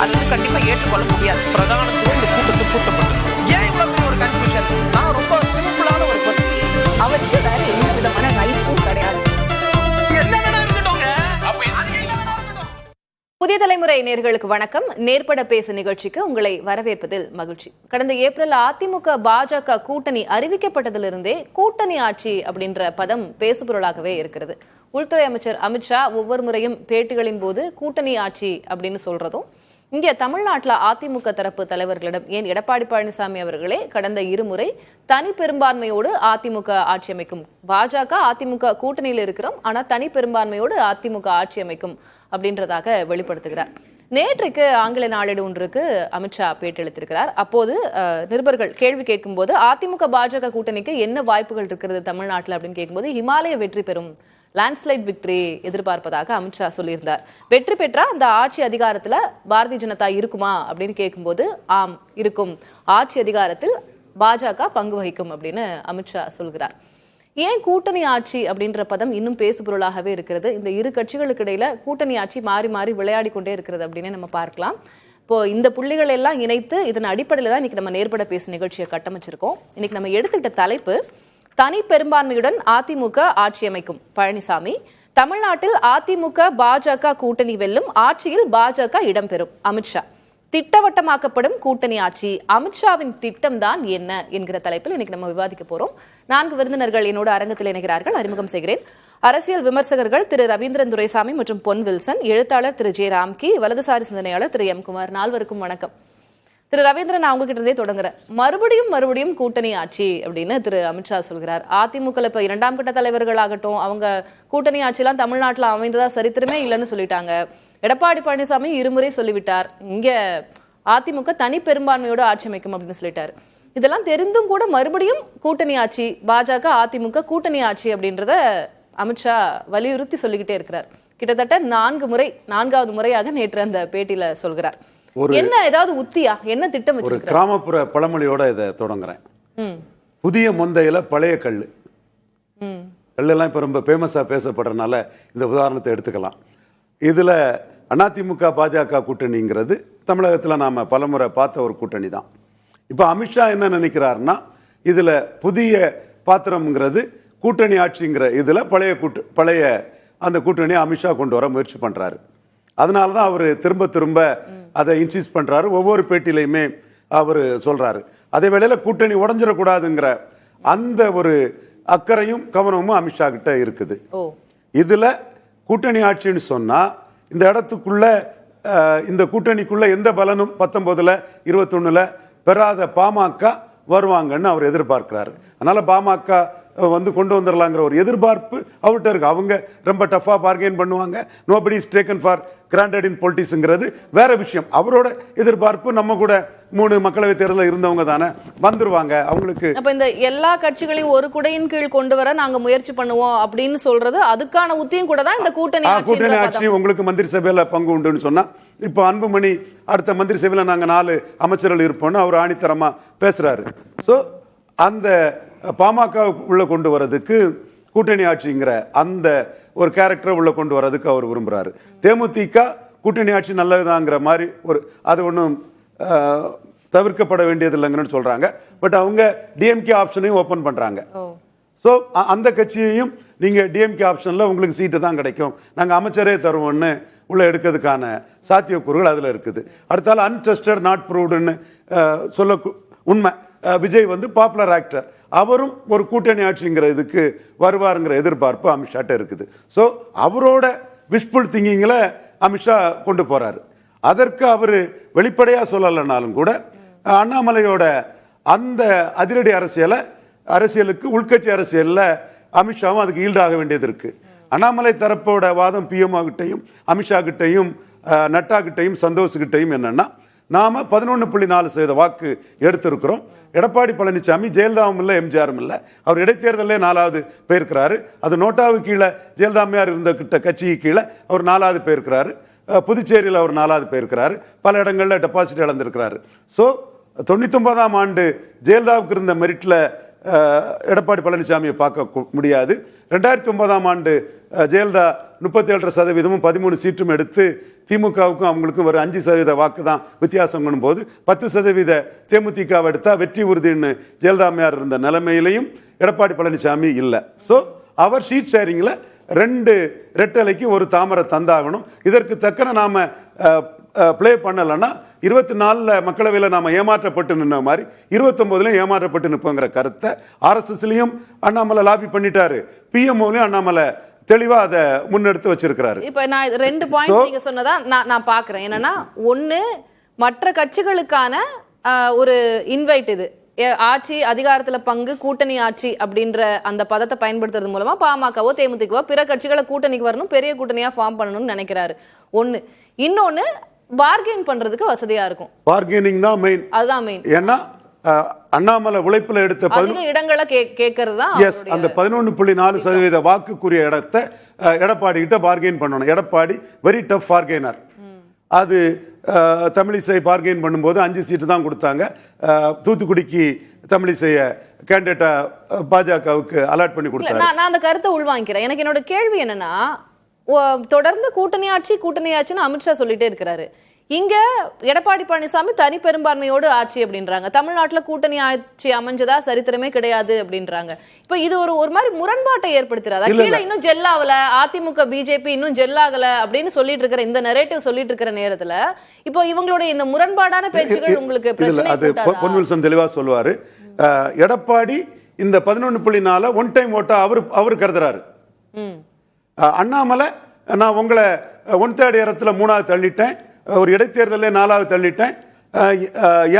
அது கண்டிப்பா ஏற்றுக்கொள்ள முடியாது. பிரதானத்துவம் இந்த கூட்டத்தில் கூட்டப்பட்டது. ஏன் இவ்வளவு ஒரு கன்ஃபியூஷன்? நான் ரொம்ப சிம்பிளான ஒரு பர்சன். அவருக்கு வேற எந்த விதமான ரைட்ஸும் கிடையாது. புதிய தலைமுறை நேயர்களுக்கு வணக்கம். நேர்பட பேசு நிகழ்ச்சிக்கு உங்களை வரவேற்பதில் மகிழ்ச்சி. கடந்த ஏப்ரல் அதிமுக பாஜக கூட்டணி அறிவிக்கப்பட்டதிலிருந்தே கூட்டணி ஆட்சி அப்படின்ற பதம் பேசுபொருளாகவே இருக்கிறது. உள்துறை அமைச்சர் அமித்ஷா ஒவ்வொரு முறையும் பேட்டிகளின் போது கூட்டணி ஆட்சி அப்படின்னு சொல்றதும், இங்கே தமிழ்நாட்டில் அதிமுக தரப்பு தலைவர்களிடம், ஏன் எடப்பாடி பழனிசாமி அவர்களே கடந்த இருமுறை தனி பெரும்பான்மையோடு அதிமுக ஆட்சி அமைக்கும், பாஜக அதிமுக கூட்டணியில் இருக்கிறோம் ஆனா தனி பெரும்பான்மையோடு அதிமுக ஆட்சி அமைக்கும் அப்படின்றதாக வெளிப்படுத்துகிறார். நேற்றைக்கு ஆங்கில நாளேடு ஒன்றுக்கு அமித்ஷா பேட்டியளித்திருக்கிறார். அப்போது நிருபர்கள் கேள்வி கேட்கும் போது அதிமுக பாஜக கூட்டணிக்கு என்ன வாய்ப்புகள் இருக்கிறது தமிழ்நாட்டில் அப்படின்னு கேட்கும்போது, இமாலய வெற்றி பெறும், லேண்ட்ஸ்லைட் விக்டரி எதிர்பார்ப்பதாக அமித்ஷா சொல்லியிருந்தார். வெற்றி பெற்றா அந்த ஆட்சி அதிகாரத்துல பாரதிய ஜனதா இருக்குமா அப்படின்னு கேட்கும்போது, ஆம் இருக்கும், ஆட்சி அதிகாரத்தில் பாஜக பங்கு வகிக்கும் அப்படின்னு அமித்ஷா சொல்கிறார். ஏன் கூட்டணி ஆட்சி அப்படின்ற பதம் இன்னும் பேசுபொருளாகவே இருக்கிறது? இந்த இரு கட்சிகளுக்கு இடையில கூட்டணி ஆட்சி மாறி மாறி விளையாடி கொண்டே இருக்கிறது அப்படின்னு நம்ம பார்க்கலாம். இப்போ இந்த புள்ளிகள் எல்லாம் இணைத்து இதன் அடிப்படையில் தான் இன்னைக்கு நம்ம நேர்பட பேசு நிகழ்ச்சியை கட்டமைச்சிருக்கோம். இன்னைக்கு நம்ம எடுத்துக்கிட்ட தலைப்பு, தனி பெரும்பான்மையுடன் அதிமுக ஆட்சி அமைக்கும் பழனிசாமி, தமிழ்நாட்டில் அதிமுக பாஜக கூட்டணி வெல்லும், ஆட்சியில் பாஜக இடம்பெறும் அமித்ஷா, திட்டவட்டமாக்கப்படும் கூட்டணி ஆட்சி, அமித்ஷாவின் திட்டம் தான் என்ன என்கிற தலைப்பில் இன்னைக்கு நம்ம விவாதிக்க போறோம். 4 விருந்தினர்கள் என்னோட அரங்கத்தில் இணைகிறார்கள். அறிமுகம் செய்கிறேன். அரசியல் விமர்சகர்கள் திரு ரவீந்திரன் துரைசாமி மற்றும் பொன் வில்சன், எழுத்தாளர் திரு ஜே ராம்கி, வலதுசாரி சிந்தனையாளர் திரு எம் குமார். 4வருக்கும் வணக்கம். திரு ரவீந்திரன், நான் உங்ககிட்ட இருந்தே தொடங்குறேன். மறுபடியும் கூட்டணி ஆட்சி அப்படின்னு திரு அமித்ஷா சொல்கிறார். அதிமுக இப்ப 2ஆம் கட்ட தலைவர்கள் ஆகட்டும், அவங்க கூட்டணி ஆட்சியெல்லாம் தமிழ்நாட்டில் அமைந்ததா சரித்திரமே இல்லைன்னு சொல்லிட்டாங்க. எடப்பாடி பழனிசாமி இருமுறை சொல்லிவிட்டார், இங்க அதிமுக தனி பெரும்பான்மையோட ஆட்சி அமைக்கும் அப்படின்னு சொல்லிட்டாரு. இதெல்லாம் தெரிந்தும் கூட மறுபடியும் கூட்டணி ஆட்சி, பாஜக அதிமுக கூட்டணி ஆட்சி அப்படின்றத அமித்ஷா வலியுறுத்தி சொல்லிக்கிட்டே இருக்கிறார். கிட்டத்தட்ட 4வது முறையாக நேற்று அந்த பேட்டியில சொல்கிறார். என்ன ஏதாவது உத்தியா, என்ன திட்டம்? ஒரு கிராமப்புற பழமொழியோட இதை தொடங்குறேன். புதிய மொந்தையில பழைய கல்லு. கல்லெல்லாம் இப்ப ரொம்ப பேமஸா பேசப்படுறதுனால இந்த உதாரணத்தை எடுத்துக்கலாம். இதுல அதிமுக பாஜக கூட்டணிங்கிறது தமிழகத்துல நாம பலமுறை பார்த்த ஒரு கூட்டணி தான். இப்ப அமித்ஷா என்ன நினைக்கிறாருன்னா, இதுல புதிய பாத்திரம்ங்கிறது கூட்டணி ஆட்சிங்கிற இதுல பழைய அந்த கூட்டணியை அமித்ஷா கொண்டு வர முயற்சி பண்றாரு. அதனாலதான் அவர் திரும்ப அதை இன்சிஸ்ட் பண்றாரு. ஒவ்வொரு பேட்டியிலையுமே அவர் சொல்றாரு. அதே வேளையில கூட்டணி உடஞ்சிடக்கூடாதுங்கிற அந்த ஒரு அக்கறையும் கவனமும் அமித்ஷா கிட்ட இருக்குது. இதுல கூட்டணி ஆட்சின்னு சொன்னா இந்த இடத்துக்குள்ள இந்த கூட்டணிக்குள்ள எந்த பலனும் 19ல 21ல பெறாத பாமக வருவாங்கன்னு அவர் எதிர்பார்க்கிறாரு. அதனால பாமக வந்து கொண்டு வந்துடலாங்கிற ஒரு எதிர்பார்ப்பு அவர்கிட்ட இருக்கு. அவங்க ரொம்ப டஃபா பார்கெயின் பண்ணுவாங்க. Nobody is taken for granted in பொலிட்டிக்ஸ்ங்கிறது வேற விஷயம். அவரோட எதிர்பார்ப்பு நம்ம கூட 3 மக்களவை தேர்தலில் இருந்தவங்க தானே வந்துருவாங்க. அவங்களுக்கு அப்ப இந்த எல்லா கட்சிகளையும் ஒரு குடையின் கீழ் கொண்டு வர நாங்க முயற்சி பண்ணுவோம் அப்படின்னு சொல்றது, அதுக்கான உத்தியும் கூட தான் இந்த கூட்டணி ஆட்சி. உங்களுக்கு மந்திரி சபையில பங்கு உண்டுன்னு சொன்னா, இப்ப அன்புமணி அடுத்த மந்திரி சபையில நாங்க 4 அமைச்சர்கள் இருப்போம்னு அவர் ஆணித்தரமா பேசுறாரு. சோ அந்த பாமக உள்ள கொண்டு வரதுக்கு கூட்டணி ஆட்சிங்கிற அந்த ஒரு கேரக்டரை உள்ள கொண்டு வரதுக்கு அவர் விரும்புறாரு. தேமுதிக கூட்டணி ஆட்சி நல்லதுதாங்கிற மாதிரி ஒரு அது ஒன்றும் தவிர்க்கப்பட வேண்டியது இல்லைங்கன்னு சொல்றாங்க. பட் அவங்க டிஎம்கே ஆப்ஷனையும் ஓபன் பண்றாங்க. ஸோ அந்த கட்சியையும் நீங்க டிஎம்கே ஆப்ஷன்ல உங்களுக்கு சீட்டு தான் கிடைக்கும், நாங்க அமைச்சரே தருவோம்னு உள்ள எடுக்கிறதுக்கான சாத்தியக்கூறுகள் அதுல இருக்குது. அடுத்தால அன்டெஸ்டட் நாட் ப்ரூவ்டுன்னு சொல்ல உண்மை. விஜய் வந்து பாப்புலர் ஆக்டர், அவரும் ஒரு கூட்டணி ஆட்சிங்கிற இதுக்கு வருவாருங்கிற எதிர்பார்ப்பு அமித்ஷாட்ட இருக்குது. ஸோ அவரோட விஷ்புல் திங்கிங்ல அமித்ஷா கொண்டு போறாரு. அதற்கு அவர் வெளிப்படையா சொல்லலைனாலும் கூட அண்ணாமலையோட அந்த அதிரடி அரசியலுக்கு உள்கட்சி அரசியல்ல அமித்ஷாவும் அதுக்கு ஈல்டாக வேண்டியது இருக்கு. அண்ணாமலை தரப்போட வாதம் பிஎம்ஓ கிட்டையும் அமித்ஷா கிட்டையும் நட்டா கிட்டையும் சந்தோஷ் கிட்டையும் என்னன்னா, நாம 11.4% வாக்கு எடுத்திருக்கிறோம். எடப்பாடி பழனிசாமி ஜெயலலிதாவும் இல்லை எம்ஜிஆரும் இல்லை, அவர் இடைத்தேர்தலே 4வது போயிருக்கிறாரு. அது நோட்டாவு கீழே ஜெயலலிதாமையார் இருந்த கிட்ட கட்சிக்கு கீழே அவர் 4வது போயிருக்கிறாரு. புதுச்சேரியில் அவர் 4வது போயிருக்கிறாரு. பல இடங்கள்ல டெபாசிட் இழந்திருக்கிறாரு. ஸோ 99ஆம் ஆண்டு ஜெயலலிதாவுக்கு இருந்த மெரிட்ல எடப்பாடி பழனிசாமியை பார்க்க முடியாது. 2009ஆம் ஆண்டு ஜெயலலிதா 37% 13 சீட்டும் எடுத்து திமுகவுக்கும் அவங்களுக்கும் ஒரு 5% வாக்கு தான் வித்தியாசம் போது 10% தேமுதிகவை எடுத்தா வெற்றி உறுதின்னு ஜெயலலிதா அம்மையார் இருந்த நிலைமையிலையும் எடப்பாடி பழனிசாமி இல்லை. ஸோ அவர் ஷீட் ஷேரிங்கில் 2 ரெட்டலைக்கு ஒரு தாமரை தந்தாகணும். இதற்கு தக்கன நாம பிளே பண்ணலைன்னா 24 மக்களவையில் நாம ஏமாற்றப்பட்டு நின்ன மாதிரி 29 ஏமாற்றப்பட்டு நிற்போங்கிற கருத்தை RSSலயும் அண்ணாமலை லாபி பண்ணிட்டாரு, பிஎம்ஓலையும் அண்ணாமலை தெளிவா அதை முன்னெடுத்து வச்சிருக்கிறாரு. இப்ப நான் 2 பாயிண்ட் நீங்க சொன்னதா நான் பாக்குறேன். என்னன்னா, ஒண்ணு, மற்ற கட்சிகளுக்கான ஒரு இன்வைட், இது ஆட்சி அதிகாரத்துல பங்கு, கூட்டணி ஆட்சி அப்படின்ற அந்த பதத்தை பயன்படுத்துறது மூலமா பாமகவோ தேமுதிகவோ பிற கட்சிகளை கூட்டணிக்கு வரணும், பெரிய கூட்டணியா ஃபார்ம் பண்ணணும்னு நினைக்கிறாரு. ஒண்ணு. இன்னொன்னு, பார்கெயின் பண்றதுக்கு வசதியா இருக்கும். பார்கெனிங் தான் மெயின். அதுதான் மெயின். ஏன்னா அண்ணாமலை உழைப்புல எடுத்த அதிக இடங்களை கேட்கறது தான். எஸ், அந்த 11.4% வாக்குக்குரிய இடத்தை எடப்பாடி கிட்ட பார்கெயின் பண்ணணும். Edappadi very tough bargainer. அது தமிழிசை பார்கெயின் பண்ணும்போது 5 சீட்டு தான் கொடுத்தாங்க. தூத்துக்குடிக்கு தமிழிசைய கேண்டிடேட்டா பாஜகவுக்கு அலாட் பண்ணி கொடுத்தாங்க. நான் அந்த கருத்தை உள்வாங்கிக்கிறேன். எனக்கு என்னோட கேள்வி என்னன்னா, தொடர்ந்து கூட்டணி ஆட்சின்னு அமித்ஷா சொல்லிட்டே இருக்கிறாரு. இங்க எடப்பாடி பழனிசாமி தனி பெரும்பான்மையோடு ஆட்சி அப்படின்றாங்க. தமிழ்நாட்டுல கூட்டணி ஆட்சி அமைஞ்சதா சரித்திரமே கிடையாது அப்படின்றாங்க. இப்ப இது ஒரு மாதிரி முரண்பாட்டை ஏற்படுத்துறாதா? கீழே இன்னும் ஜெல்லாகல, அதிமுக பிஜேபி இன்னும் ஜெல்லாகல அப்படின்னு சொல்லிட்டு இருக்கிற இந்த நரேட்டிவ் சொல்லிட்டு இருக்கிற நேரத்துல இப்போ இவங்களுடைய இந்த முரண்பாடான பேச்சுகள் உங்களுக்கு பிரச்சனை. பொன்வில்சன் தெளிவா சொல்லுவாரு. எடப்பாடி இந்த 11.4 ஒன் டைம் ஓட்டா அவர் கருதுறாரு. அண்ணாமலை நான் உங்களை 1/3 இடத்துல 3ஆவது தள்ளிட்டேன், ஒரு இடைத்தேர்தலில் 4ஆவது தள்ளிட்டேன்,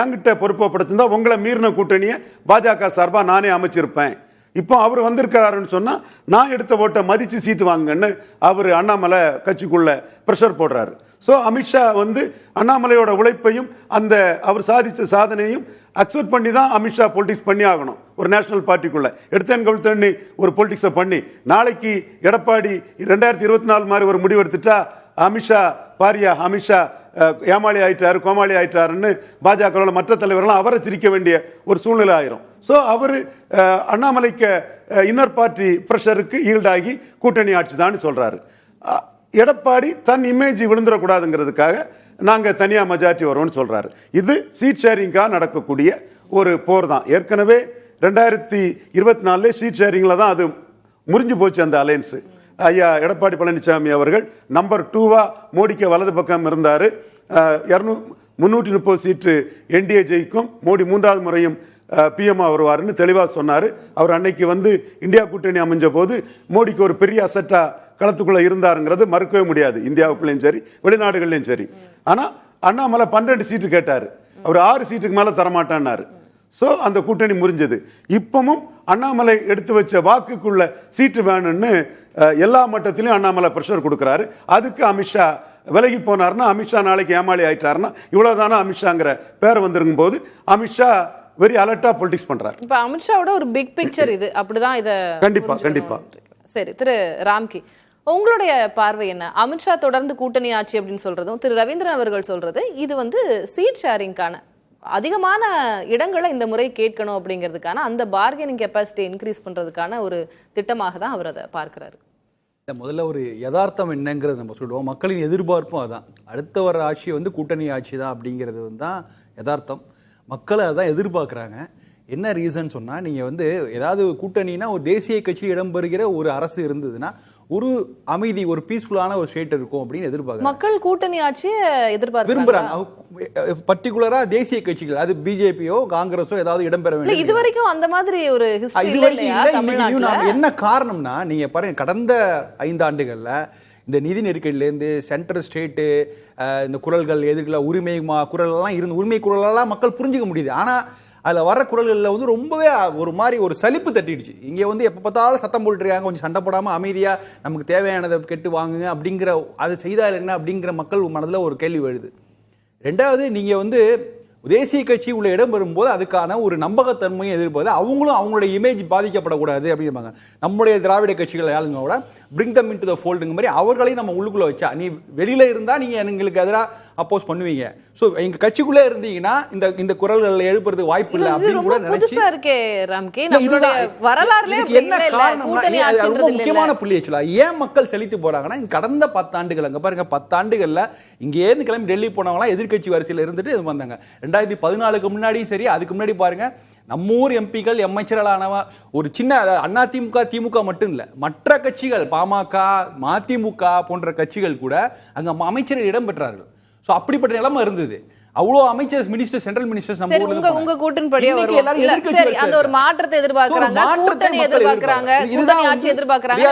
என்கிட்ட பொறுப்பப்படுத்திருந்தா உங்களை மீறின கூட்டணியை பாஜக சார்பா நானே அமைச்சிருப்பேன். இப்போ அவர் வந்திருக்கிறாருன்னு சொன்னா நான் எடுத்த ஓட்டை மதிச்சு சீட்டு வாங்கன்னு அவர் அண்ணாமலை கட்சிக்குள்ள பிரஷர் போடுறாரு. ஸோ அமித்ஷா அண்ணாமலையோட உழைப்பையும் அந்த அவர் சாதிச்ச சாதனையும் அக்செப்ட் பண்ணி தான் அமித்ஷா பொலிட்டிக்ஸ் பண்ணி ஆகணும். ஒரு நேஷனல் பார்ட்டிக்குள்ள எடுத்தேன் கவிழ்த்தண்ணி ஒரு பொலிட்டிக்ஸை பண்ணி நாளைக்கு எடப்பாடி 2024 மாதிரி ஒரு முடிவு எடுத்துட்டா அமித்ஷா பாரியா அமித்ஷா ஏமாளி ஆயிட்டாரு, கோமாளி ஆயிட்டாருன்னு பாஜக மற்ற தலைவர்கள் அவரை சிரிக்க வேண்டிய ஒரு சூழ்நிலை ஆயிரும். ஸோ அவர் அண்ணாமலைக்கு இன்னர் பார்ட்டி பிரஷருக்கு ஈல்டாகி கூட்டணி ஆட்சி தான் சொல்றாரு. எடப்பாடி தன் இமேஜ் விழுந்துடக்கூடாதுங்கிறதுக்காக நாங்க தனியா மெஜாரிட்டி வருவோம்னு சொல்றாரு. இது சீட் ஷேரிங்காக நடக்கக்கூடிய ஒரு போர் தான். ஏற்கனவே 2024 சீட் ஷேரிங்ல தான் அது முறிஞ்சு போச்சு அந்த அலையன்ஸ். ஐயா எடப்பாடி பழனிசாமி அவர்கள் நம்பர் 2வா மோடிக்கு வலது பக்கம் இருந்தாரு. 330 சீட்டு என்டிஏ ஜெயிக்கும், மோடி 3வது முறையும் பிஎம்ஆ வருவாருன்னு தெளிவா சொன்னாரு. அவர் அன்னைக்கு இந்தியா கூட்டணி அமைஞ்ச போது மோடிக்கு ஒரு பெரிய அசட்டா களத்துக்குள்ள இருந்தாருங்கிறது மறுக்கவே முடியாது, இந்தியாவுக்குள்ளேயும் சரி வெளிநாடுகள்லயும் சரி. ஆனா அண்ணாமலை 12 சீட்டு கேட்டாரு, அவர் 6 சீட்டுக்கு மேல தரமாட்டான்னாரு. சோ அந்த கூட்டணி முறிஞ்சது. இப்பவும் அண்ணாமலை எடுத்து வச்ச வாக்குக்குள்ள சீட்டு வேணும்னு எல்லா மட்டத்திலையும் அண்ணாமலை பிரஷர் கொடுக்கிறாரு. அதுக்கு அமித்ஷா விலகி போனார்னா, அமித்ஷா நாளைக்கு ஏமாளி ஆயிட்டாருன்னா இவ்வளவுதானா அமித்ஷாங்கிற பேர் வந்திருக்கும் போது அமித்ஷா வெரி அலர்ட்டா பொலிட்டிக்ஸ் பண்றாரு. இப்ப அமித்ஷாவோட ஒரு பிக் பிக்சர் இது, அப்படிதான் இத கண்டிப்பா. சரி, திரு ராம்கி, உங்களுடைய பார்வை என்ன? அமித்ஷா தொடர்ந்து கூட்டணி ஆட்சி அப்படின்னு சொல்றதும் திரு ரவீந்திரன் அவர்கள் சொல்றது இது சீட் ஷேரிங்கான அதிகமான இடங்களை இந்த முறை கேட்கணும் அப்படிங்கிறதுக்கான அந்த பார்கெனிங் கெப்பாசிட்டி இன்க்ரீஸ் பண்றதுக்கான ஒரு திட்டமாக தான் அவர் அதை பார்க்கிறாரு. முதல்ல ஒரு யதார்த்தம் என்னங்கிறது நம்ம சொல்லுவோம். மக்களின் எதிர்பார்ப்பும் அதான். அடுத்த வர ஆட்சி கூட்டணி ஆட்சி தான் அப்படிங்கிறது தான் யதார்த்தம். மக்கள் அதான் எதிர்பார்க்குறாங்க. என்ன ரீசன் சொன்னால், நீங்கள் ஏதாவது கூட்டணினா ஒரு தேசிய கட்சி இடம்பெறுகிற ஒரு அரசு இருந்ததுன்னா ஒரு அமைதி, ஒரு பீஸ்ஃபுல்லான ஒரு ஸ்டேட் இருக்கும் அப்படின்னு எதிர்பார்க்குறாங்க. மக்கள் கூட்டணி ஆட்சியை விரும்புகிறாங்க. பர்டிகுலரா தேசிய கட்சிகள், அது பிஜேபியோ காங்கிரஸோ ஏதாவது இடம்பெற வேண்டும். இது வரைக்கும் அந்த மாதிரி ஒரு என்ன காரணம்னா, நீங்க பாருங்க, கடந்த 5 ஆண்டுகள்ல இந்த நிதி நெருக்கடியிலேருந்து சென்ட்ரல் ஸ்டேட்டு இந்த குரல்கள் எதிர்கல உரிமை குரலெல்லாம் இருந்து உரிமை குரலெல்லாம் மக்கள் புரிஞ்சுக்க முடியுது. ஆனால் அதில் வர குரல்களில் ரொம்பவே ஒரு மாதிரி ஒரு சலிப்பு தட்டிடுச்சு. இங்கே எப்போ பார்த்தாலும் சத்தம் போட்டுருக்காங்க, கொஞ்சம் சண்டை போடாமல் அமைதியாக நமக்கு தேவையானதை கெட்டு வாங்குங்க அப்படிங்கிற, அது செய்தால் என்ன அப்படிங்கிற மக்கள் மனதில் ஒரு கேள்வி வருது. ரெண்டாவது, நீங்கள் தேசிய கட்சி உள்ள இடம் வரும்போது அதுக்கான ஒரு நம்பகத்தன்மையை எதிர்பார்த்து அவங்களும் அவங்களுடைய இமேஜ் பாதிக்கப்படக்கூடாது அப்படிம்பாங்க. நம்முடைய திராவிட கட்சிகள் யாருங்க கூட பிரிங் தம் இன்டு தி ஃபோல்டுங்க மாதிரி அவர்களையும் நம்ம உள்ளுக்குள்ள வச்சா, நீ வெளியில இருந்தா நீங்க எங்களுக்கு எதிராக அப்போஸ் பண்ணுவீங்க, ஸோ எங்க கட்சிக்குள்ளே இருந்தீங்கன்னா இந்த குரல்கள் எழுப்புறதுக்கு வாய்ப்பு இல்லை அப்படின்னு கூட நினைச்சு என்ன காரணம் ரொம்ப முக்கியமான புள்ளி ஆக்சுவலா ஏன் மக்கள் செழித்து போறாங்கன்னா கடந்த 10 ஆண்டுகள் அங்க பாருங்க 10 ஆண்டுகள்ல இங்கே இருந்து கிளம்பி டெல்லி போனவங்களாம் எதிர்கட்சி வரிசையில் இருந்துட்டு வந்தாங்க. 2014 முன்னாடியும் சரி, அதுக்கு முன்னாடி பாருங்க நம்ம ஊர் எம்பிக்கள் அமைச்சர்களானவ ஒரு சின்ன அதிமுக திமுக மட்டும் இல்ல, மற்ற கட்சிகள் பாமக மதிமுக போன்ற கட்சிகள் கூட அங்க அமைச்சர்கள் இடம் பெற்றார்கள். சோ அப்படிப்பட்ட நிலைமை இருந்தது. அவ்வளோ அமைச்சர்ஸ் மினிஸ்டர் சென்ட்ரல் மினிஸ்டர்ஸ் நம்ம ஊர்ல உங்க கூட்டணிப்படியே வரும். சரி, அந்த ஒரு மாற்றத்தை எதிர்பார்க்கறாங்க, கூட்டணி எதிர்பார்க்கறாங்க, கூட்டணி ஆட்சி எதிர்பார்க்கறாங்க.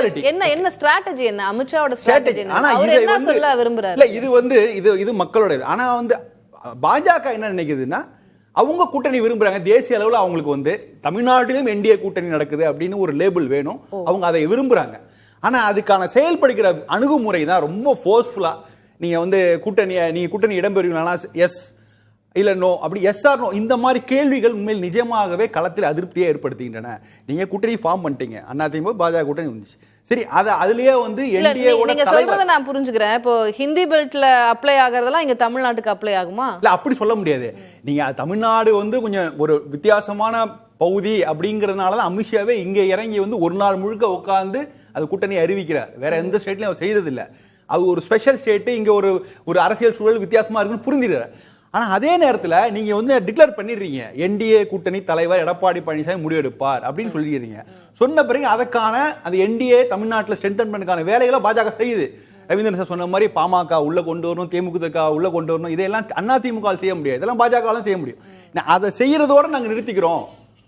என்ன ஸ்ட்ராட்டஜி, என்ன அமித்ஷாவோட ஸ்ட்ராட்டஜி என்ன, அவர் என்ன சொல்ல விரும்புறாரு? இல்ல இது மக்களோட. ஆனா பாஜக என்ன நினைக்குதுன்னா அவங்க கூட்டணி விரும்புறாங்க. தேசிய அளவில் அவங்களுக்கு தமிழ்நாட்டிலும் என்டிஏ கூட்டணி நடக்குது அப்படின்னு ஒரு லேபிள் வேணும், அவங்க அதை விரும்புறாங்க. ஆனா அதுக்கான செயல்படுகிற அணுகுமுறை தான் ரொம்ப ஃபோர்ஸ்ஃபுல்லா. நீங்க கூட்டணி இடம்பெறுவீங்களா, எஸ் இல்ல நோ, அப்படி எஸ் ஆர் நோ, இந்த மாதிரி கேள்விகள் உண்மையில் நிஜமாகவே களத்தில் அதிருப்தியை ஏற்படுத்துகின்றன. நீங்க கூட்டணி ஃபார்ம் பண்ணிட்டீங்க, அதிமுக பாஜக கூட்டணி வந்துச்சு, சரி, அதுலயே நீங்க சொல்றத நான் புரிஞ்சுக்கிறேன். இப்போ ஹிந்தி பெல்ட்ல அப்ளை ஆகிறதெல்லாம் இங்க தமிழ்நாட்டுக்கு அப்ளை ஆகுமா? இல்ல அப்படி சொல்ல முடியாது. நீங்க தமிழ்நாடு கொஞ்சம் ஒரு வித்தியாசமான பகுதி அப்படிங்கறதுனாலதான் அமித்ஷாவே இங்க இறங்கி ஒரு நாள் முழுக்க உட்கார்ந்து அது கூட்டணி அறிவிக்கிறார். வேற எந்த ஸ்டேட்லயும் அவர் செய்தது இல்ல. அது ஒரு ஸ்பெஷல் ஸ்டேட், இங்க ஒரு அரசியல் சூழல் வித்தியாசமா இருக்குன்னு புரிஞ்சுக்கிறார். ஆனா அதே நேரத்தில் நீங்க டிக்ளேர் பண்ணிடுறீங்க என்டிஏ கூட்டணி தலைவர் எடப்பாடி பழனிசாமி முடிவெடுப்பார் அப்படின்னு சொல்லிடுறீங்க. சொன்ன பிறகு அதற்கான அந்த என்டிஏ தமிழ்நாட்டில் ஸ்ட்ரென்தன் பண்ணதுக்கான வேலைகளை பாஜக செய்யுது. ரவீந்திரன் சார் சொன்ன மாதிரி பாமக உள்ள கொண்டு வரணும், தேமுதிக உள்ள கொண்டு வரணும், இதெல்லாம் அதிமுக செய்ய முடியாது, இதெல்லாம் பாஜக செய்ய முடியும். அதை செய்யறதோட நாங்க நிறுத்திக்கிறோம்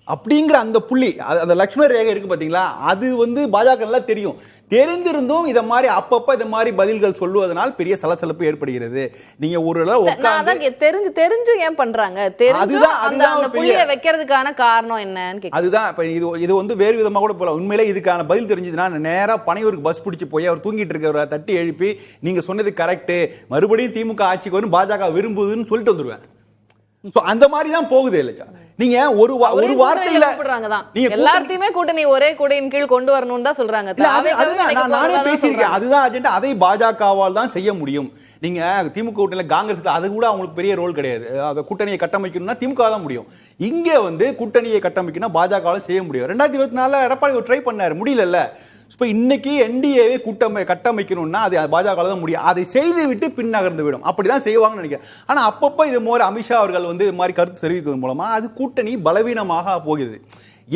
அப்படிங்கிற அந்த புள்ளி, அந்த லட்சுமண ரேகை இருக்கு பாத்தீங்களா, அது பாஜக எல்லாம் தெரியும். தெரிந்திருந்தும் இத மாதிரி அப்பப்ப இந்த மாதிரி பதில்கள் சொல்லுவதனால் பெரிய சலசலப்பு ஏற்படுகிறது. நீங்க ஒரு தெரிஞ்சு ஏன் பண்றாங்க, அந்த புள்ளியை வைக்கிறதுக்கான காரணம் என்னன்னு அதுதான். இப்ப இது வேறு விதமா கூட போல. உண்மையிலே இதுக்கான பதில் தெரிஞ்சதுன்னா நேரா பனையூருக்கு பஸ் பிடிச்சு போய் அவர் தூங்கிட்டு இருக்கிறவரை தட்டி எழுப்பி நீங்க சொன்னது கரெக்ட், மறுபடியும் திமுக ஆட்சிக்கு வரும் பாஜக விரும்புதுன்னு சொல்லிட்டு வந்துருவேன். அந்த மாதிரி தான் போகுது. இல்ல நீங்க ஒரு வார்த்தையில எல்லாத்தையுமே கூட்டணி ஒரே கூடையின் கீழ் கொண்டு வரணும்னு தான் சொல்றாங்க. நானே பேசியிருக்கேன், அதுதான் அஜெண்டா. அதை பாஜகவால் தான் செய்ய முடியும். நீங்க திமுக கூட்டணியில காங்கிரஸ் அது கூட அவங்களுக்கு பெரிய ரோல் கிடையாது. அந்த கூட்டணியை கட்டமைக்கணும்னா திமுக தான் முடியும். இங்க கூட்டணியை கட்டமைக்கணும் பாஜகவால் செய்ய முடியும். 2024 எடப்பாடி ட்ரை பண்ணாரு, முடியல. இப்போ இன்னைக்கு என்டிஏவை கட்டமைக்கணும்னா அது பாஜக தான் முடியும். அதை செய்து விட்டு பின் நகர்ந்து விடும், அப்படிதான் செய்வாங்கன்னு நினைக்கிறேன். ஆனா அப்பப்ப இது மாதிரி அமித்ஷா அவர்கள் இது மாதிரி கருத்து தெரிவிக்கிறது மூலமா அது கூட்டணி பலவீனமாக போகுது.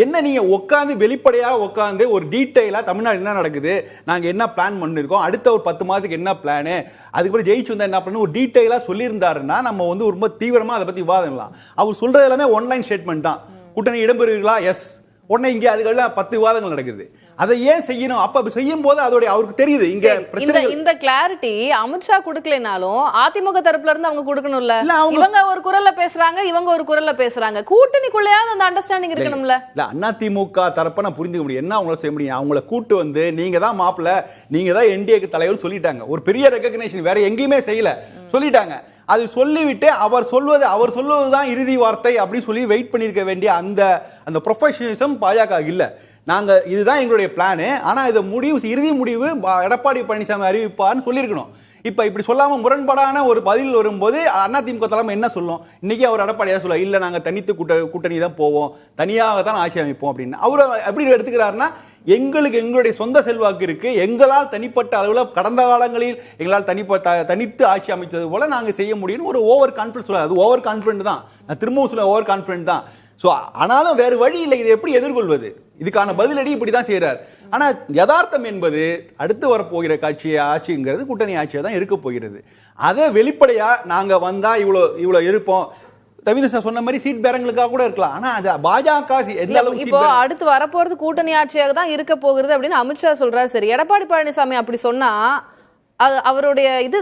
என்ன நீங்க உட்காந்து வெளிப்படையாக உட்காந்து ஒரு டீட்டெயிலா தமிழ்நாடு என்ன நடக்குது, நாங்க என்ன பிளான் பண்ணிருக்கோம், அடுத்த ஒரு 10 மாதத்துக்கு என்ன பிளானு, அதுக்கப்புறம் ஜெயிச்சு வந்தா என்ன பண்ணு ஒரு டீட்டெயிலா சொல்லியிருந்தாருன்னா நம்ம ரொம்ப தீவிரமா அதை பத்தி விவாதங்களாம். அவர் சொல்றது எல்லாமே ஒன்லைன் ஸ்டேட்மெண்ட் தான். கூட்டணி இடம்பெறுவீர்களா, எஸ், உடனே இங்க அதுக்கெல்லாம் 10 விவாதங்கள் நடக்குது. அதை ஏன் செய்யணும்? அப்ப செய்யும் போது அதோட அவருக்கு தெரியுது இங்க பிரச்சனை. இந்த கிளாரிட்டி அமித்ஷா கொடுக்கலனாலும் அதிமுக தரப்புல இருந்து அவங்க கொடுக்கணும்ல. இவங்க ஒரு குரல்ல பேசுறாங்க, இவங்க ஒரு குரல்ல பேசுறாங்க. கூட்டணிக்குள்ளேயாவது அந்த அண்டர்ஸ்டாண்டிங் இருக்கணும்ல. இல்ல அதிமுக தரப்ப நான் புரிஞ்சுக்க முடியும். என்ன அவங்கள செய்ய முடியும்? அவங்கள கூட்டு நீங்க தான் மாப்பிள்ள, நீங்க தான் என்டிஏக்கு தலைவர் சொல்லிட்டாங்க. ஒரு பெரிய ரெகக்னிஷன் வேற எங்கேயுமே செய்யல, சொல்லிட்டாங்க. அது சொல்லிவிட்டு அவர் சொல்வதுதான் இறுதி வார்த்தை அப்படின்னு சொல்லி வெயிட் பண்ணிருக்க வேண்டிய அந்த ப்ரொஃபஷனலிசம் பாஜக இல்ல. நாங்க இதுதான் எங்களுடைய பிளான், ஆனா இது இறுதி முடிவு எடப்பாடி பழனிசாமி அறிவிப்பார்னு சொல்லியிருக்கணும். இப்ப இப்படி சொல்லாம முரண்பாடான ஒரு பதில் வரும்போது அதிமுக தலைமை என்ன சொல்லும்? இன்னைக்கு அவர் எடப்பாடியா சொல்ல, இல்ல நாங்க தனித்து கூட்டணி தான் போவோம், தனியாக தான் ஆட்சி அமைப்போம் அப்படின்னு அவரு எப்படி எடுத்துக்கிறாருன்னா, எங்களுடைய சொந்த செல்வாக்கு இருக்கு, எங்களால் தனிப்பட்ட அளவில் கடந்த காலங்களில் எங்களால் தனித்து ஆட்சி அமைத்தது போல நாங்க செய்ய முடியும் ஒரு ஓவர் கான்பிடன்ஸ் சொல்ல. அது ஓவர் கான்பிடன்ட் தான், நான் திரும்பவும் சொல்ல ஓவர் கான்பிடன்ட் தான். ஆனாலும் வேறு வழி இல்லை, இதை எப்படி எதிர்கொள்வது? இதுக்கான பதிலடி இப்படிதான் செய்யறார். ஆனா யதார்த்தம் என்பது அடுத்து வரப்போகிற ஆட்சிங்கிறது கூட்டணி ஆட்சியா தான் இருக்க போகிறது. அதை வெளிப்படையா நாங்க வந்தா இவ்வளவு இருப்போம், ரவீந்திர சொன்ன மாதிரி சீட் பேரங்களுக்காக கூட இருக்கலாம். ஆனா அது பாஜக எந்த அளவுக்கு இப்போ அடுத்து வரப்போறது கூட்டணி ஆட்சியாக தான் இருக்க போகிறது அப்படின்னு அமித்ஷா சொல்றாரு. சரி, எடப்பாடி பழனிசாமி அப்படி சொன்னா அவருடைய இது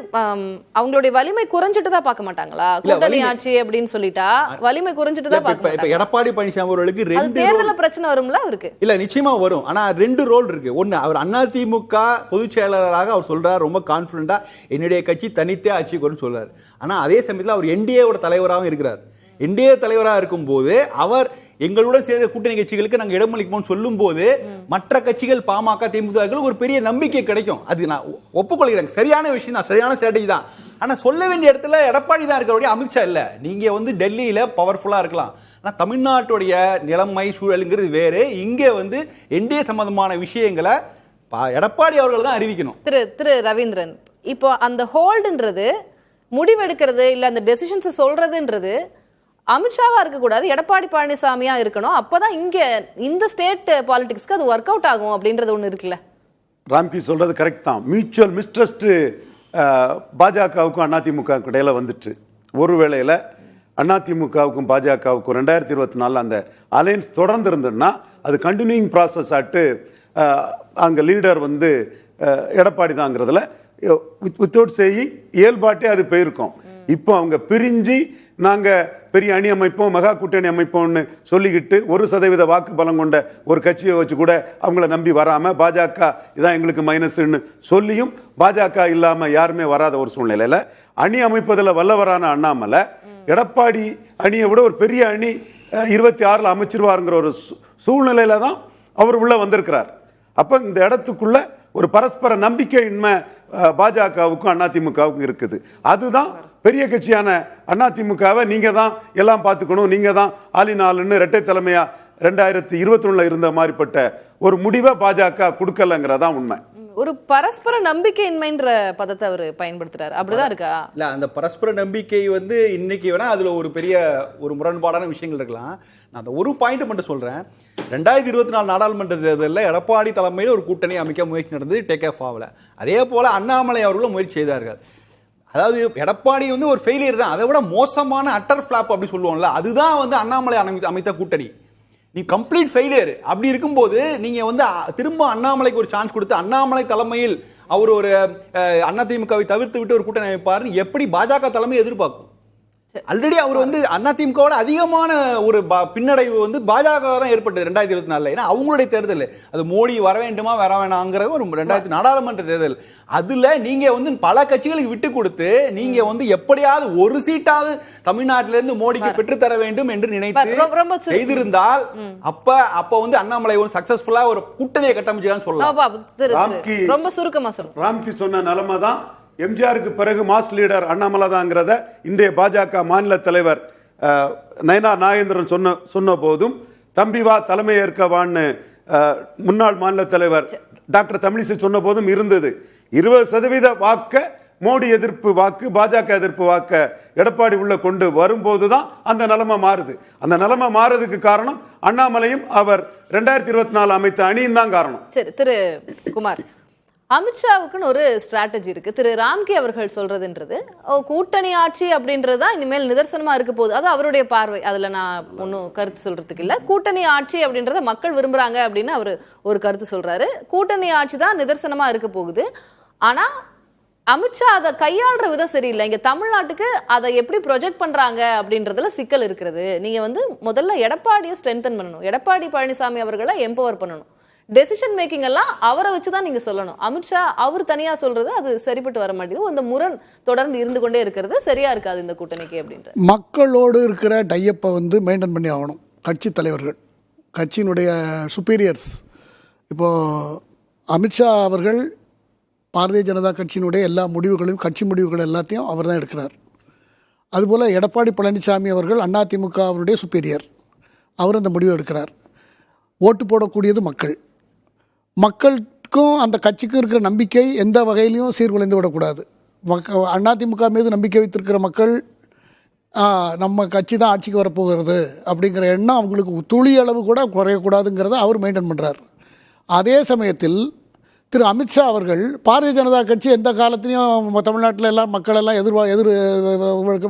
அவங்களுடைய வலிமை குறைஞ்சிட்டு தான் பார்க்க மாட்டாங்களா? கூட்டணி ஆட்சி அப்படின்னு சொல்லிட்டா வலிமை குறைஞ்சிட்டு தான் பார்க்க மாட்டாங்க. எடப்பாடி பழனிசாமி அவர்களுக்கு அது தேர்தல்ல பிரச்சனை வரும்ல அவருக்கு? இல்ல, நிச்சயமா வரும். ஆனா 2 ரோல் இருக்கு. ஒன்னு, அவர் அதிமுக பொதுச் செயலாளராக அவர் சொல்றாரு, ரொம்ப கான்பிடண்டா என்னுடைய கட்சி தனித்தே ஆட்சி கொண்டு சொல்றாரு. ஆனா அதே சமயத்தில் அவர் என்டிஏவோட தலைவராகவும் இருக்கிறார். என்டிஏ தலைவராக இருக்கும் போது அவர் எங்களுடன் சேர்ந்த கூட்டணி கட்சிகளுக்கு நாங்கள் இடமளிப்போம் சொல்லும் போது மற்ற கட்சிகள் பாமக திமுக ஒரு பெரிய நம்பிக்கை கிடைக்கும். அது நான் ஒப்புக்கொள்கிறேன், சரியான விஷயம் தான், சரியான ஸ்ட்ராட்டஜி தான். ஆனா சொல்ல வேண்டிய இடத்துல எடப்பாடி தான் இருக்கிற, அமித்ஷா இல்ல. நீங்க டெல்லியில பவர்ஃபுல்லா இருக்கலாம், ஆனா தமிழ்நாட்டுடைய நிலைமை சூழலுங்கிறது வேறு. இங்க என்டிஏ சம்பந்தமான விஷயங்களை எடப்பாடி அவர்கள் தான் அறிவிக்கணும். திரு ரவீந்திரன், இப்போ அந்த ஹோல்டுன்றது முடிவெடுக்கிறது இல்ல அந்த டெசிஷன்ஸ் சொல்றதுன்றது அமித்ஷாவா இருக்கக்கூடாது, எடப்பாடி பழனிசாமியா இருக்கணும். அப்பதான் இங்க இந்த ஸ்டேட் பாலிடிக்ஸ்க்கு அது ஒர்க் அவுட் ஆகும் அப்படின்றது ஒண்ணு இருக்குல்ல. ராம்கி சொல்றது கரெக்ட் தான். மியூச்சுவல் மிஸ்ட்ரஸ்ட் பாஜகவுக்கும் அதிமுக இடையில வந்துட்டு ஒரு வேளையில அதிமுகவுக்கும் பாஜகவுக்கும் 2024 அந்த அலையன்ஸ் தொடர்ந்து இருந்ததுன்னா அது கண்டினியூயிங் ப்ராசஸ் ஆட்டு அங்க லீடர் எடப்பாடி தாங்கிறதுல வித்தவுட் சேயிங் இயல்பாட்டே அது போயிருக்கும். இப்போ அவங்க பிரிஞ்சு நாங்க பெரிய அணி அமைப்போம், மெகா கூட்டணி அமைப்போம்னு சொல்லிக்கிட்டு 1% வாக்கு பலம் கொண்ட ஒரு கட்சியை வச்சு கூட அவங்கள நம்பி வராம பாஜக இதான் எங்களுக்கு மைனஸ்ன்னு சொல்லியும் பாஜக இல்லாம யாருமே வராத ஒரு சூழ்நிலையில அணி அமைப்பதில் வல்லவரான அண்ணாமலை எடப்பாடி அணியை விட ஒரு பெரிய அணி 26 அமைச்சிருவாருங்கிற ஒரு சூழ்நிலையில தான் அவர் உள்ள வந்திருக்கிறார். அப்ப இந்த இடத்துக்குள்ள ஒரு பரஸ்பர நம்பிக்கையின்மை பாஜகவுக்கும் அதிமுகவுக்கும் இருக்குது. அதுதான் பெரிய கட்சியான அதிமுகவை நீங்க தான் எல்லாம் பார்த்துக்கணும், நீங்க தான் ஆளினாலுன்னு இரட்டை தலைமையா 2021 இருந்த மாதிரிப்பட்ட ஒரு முடிவை பாஜக கொடுக்கலங்கிறதா உண்மை. ஒரு பரஸ்பர நம்பிக்கையின்மைன்ற பதத்தை அவர் பயன்படுத்துறாரு, அப்படிதான் இருக்கா? இல்ல, அந்த பரஸ்பர நம்பிக்கை இன்னைக்கு வேணா அதுல ஒரு பெரிய ஒரு முரண்பாடான விஷயங்கள் இருக்கலாம். நான் அந்த ஒரு பாயிண்ட் மட்டும் சொல்றேன். 2024 நாடாளுமன்ற தேர்தலில் எடப்பாடி தலைமையில் ஒரு கூட்டணி அமைக்க முயற்சி நடந்தது, டேக் ஆஃப் ஆகல. அதே போல அண்ணாமலை அவர்களும் முயற்சி செய்தார்கள். அதாவது எடப்பாடி ஒரு ஃபெயிலியர் தான், அதை விட மோசமான அட்டர் ஃபிளாப் அப்படி சொல்லுவோம்ல, அதுதான் அண்ணாமலை அமைத்த கூட்டணி. நீ கம்ப்ளீட் ஃபெயிலியர். அப்படி இருக்கும்போது நீங்க திரும்ப அண்ணாமலைக்கு ஒரு சான்ஸ் கொடுத்து அண்ணாமலை தலைமையில் அவர் ஒரு அதிமுகவை தவிர்த்து விட்டு ஒரு கூட்டணி அமைப்பார் எப்படி பாஜக தலைமை எதிர்பார்க்கும்? ஆல்ரெடி அவர் அதிமுகவோட அதிகமான ஒரு பின்னடைவு பாஜக தான் ஏற்பட்டது 2024. ஏன்னா அவங்களுடைய தேர்தல் அது மோடி வர வேண்டுமா வர வேணாங்கிற ஒரு 2000 நாடாளுமன்ற தேர்தல். அதுல நீங்க பல கட்சிகளுக்கு விட்டு கொடுத்து நீங்க எப்படியாவது ஒரு சீட்டாவது தமிழ்நாட்டிலிருந்து மோடிக்கு பெற்றுத்தர வேண்டும் என்று நினைத்து செய்திருந்தால் அப்ப அண்ணாமலை சக்சஸ்ஃபுல்லா ஒரு கூட்டணியை கட்டமைச்சுதான் சொல்லலாம். ரொம்ப சுருக்கமா சொல்லுங்க. ராம்கி சொன்ன நிலைமை தான் எம்ஜிஆருக்கு பிறகு மாஸ் லீடர் அண்ணாமலை தாங்கிறத இன்றைய பாஜக மாநில தலைவர் நயனா நாகேந்திரன் சொன்ன போதும் தம்பி வா தலைமை ஏற்கவான்னு முன்னாள் மாநில தலைவர் டாக்டர் தமிழிசை சொன்ன போதும் இருந்தது. 20% வாக்க மோடி எதிர்ப்பு வாக்கு பாஜக எதிர்ப்பு வாக்க எடப்பாடி உள்ள கொண்டு வரும்போதுதான் அந்த நிலைமை மாறுது. அந்த நிலைமை மாறதுக்கு காரணம் அண்ணாமலையும் அவர் 2024 அமைத்த அணியும் தான் காரணம். சரி, திரு குமார், அமித்ஷாவுக்குன்னு ஒரு ஸ்ட்ராட்டஜி இருக்கு. திரு ராம்கி அவர்கள் சொல்றதுன்றது கூட்டணி ஆட்சி அப்படின்றது தான் இனிமேல் நிதர்சனமா இருக்க போகுது. அது அவருடைய பார்வை, அதுல நான் ஒன்னும் கருத்து சொல்றதுக்கு இல்ல. கூட்டணி ஆட்சி அப்படின்றத மக்கள் விரும்புறாங்க அப்படின்னு அவரு ஒரு கருத்து சொல்றாரு. கூட்டணி ஆட்சி தான் நிதர்சனமா இருக்க போகுது. ஆனா அமித்ஷா அதை கையாளுற விதம் சரியில்லை. இங்க தமிழ்நாட்டுக்கு அதை எப்படி ப்ரொஜெக்ட் பண்றாங்க அப்படின்றதுல சிக்கல் இருக்கிறது. நீங்க முதல்ல எடப்பாடியை ஸ்ட்ரென்தன் பண்ணணும், எடப்பாடி பழனிசாமி அவர்களை எம்பவர் பண்ணணும். டெசிஷன் மேக்கிங் எல்லாம் அவரை வச்சுதான் நீங்க சொல்லணும். அமித்ஷா அவர் தனியா சொல்றது அது சரிப்பட்டு வர மாட்டேங்குது. அந்த முரண் தொடர்ந்து இருந்து கொண்டே இருக்கிறது சரியா இருக்காது இந்த கூட்டணிக்கு அப்படின்ற. மக்களோடு இருக்கிற டையப்பை மெயின்டைன் பண்ணி ஆகணும் கட்சி தலைவர்கள், கட்சியினுடைய சுப்பீரியர்ஸ். இப்போ அமித்ஷா அவர்கள் பாரதிய ஜனதா கட்சியினுடைய எல்லா முடிவுகளையும், கட்சி முடிவுகள் எல்லாத்தையும் அவர் தான் எடுக்கிறார். அதுபோல் எடப்பாடி பழனிசாமி அவர்கள் அதிமுக அவருடைய சுப்பீரியர், அவர் அந்த முடிவு எடுக்கிறார். ஓட்டு போடக்கூடியது மக்களுக்கும் அந்த கட்சிக்கும் இருக்கிற நம்பிக்கை எந்த வகையிலையும் சீர்குலைந்து விடக்கூடாது. அதிமுக மீது நம்பிக்கை வைத்திருக்கிற மக்கள் நம்ம கட்சி தான் ஆட்சிக்கு வரப்போகிறது அப்படிங்கிற எண்ணம் அவங்களுக்கு துளி அளவு கூட குறையக்கூடாதுங்கிறத அவர் மெயின்டைன் பண்ணுறார். அதே சமயத்தில் திரு அமித்ஷா அவர்கள் பாரதிய ஜனதா கட்சி எந்த காலத்திலையும் தமிழ்நாட்டில் எல்லாம் மக்கள் எல்லாம்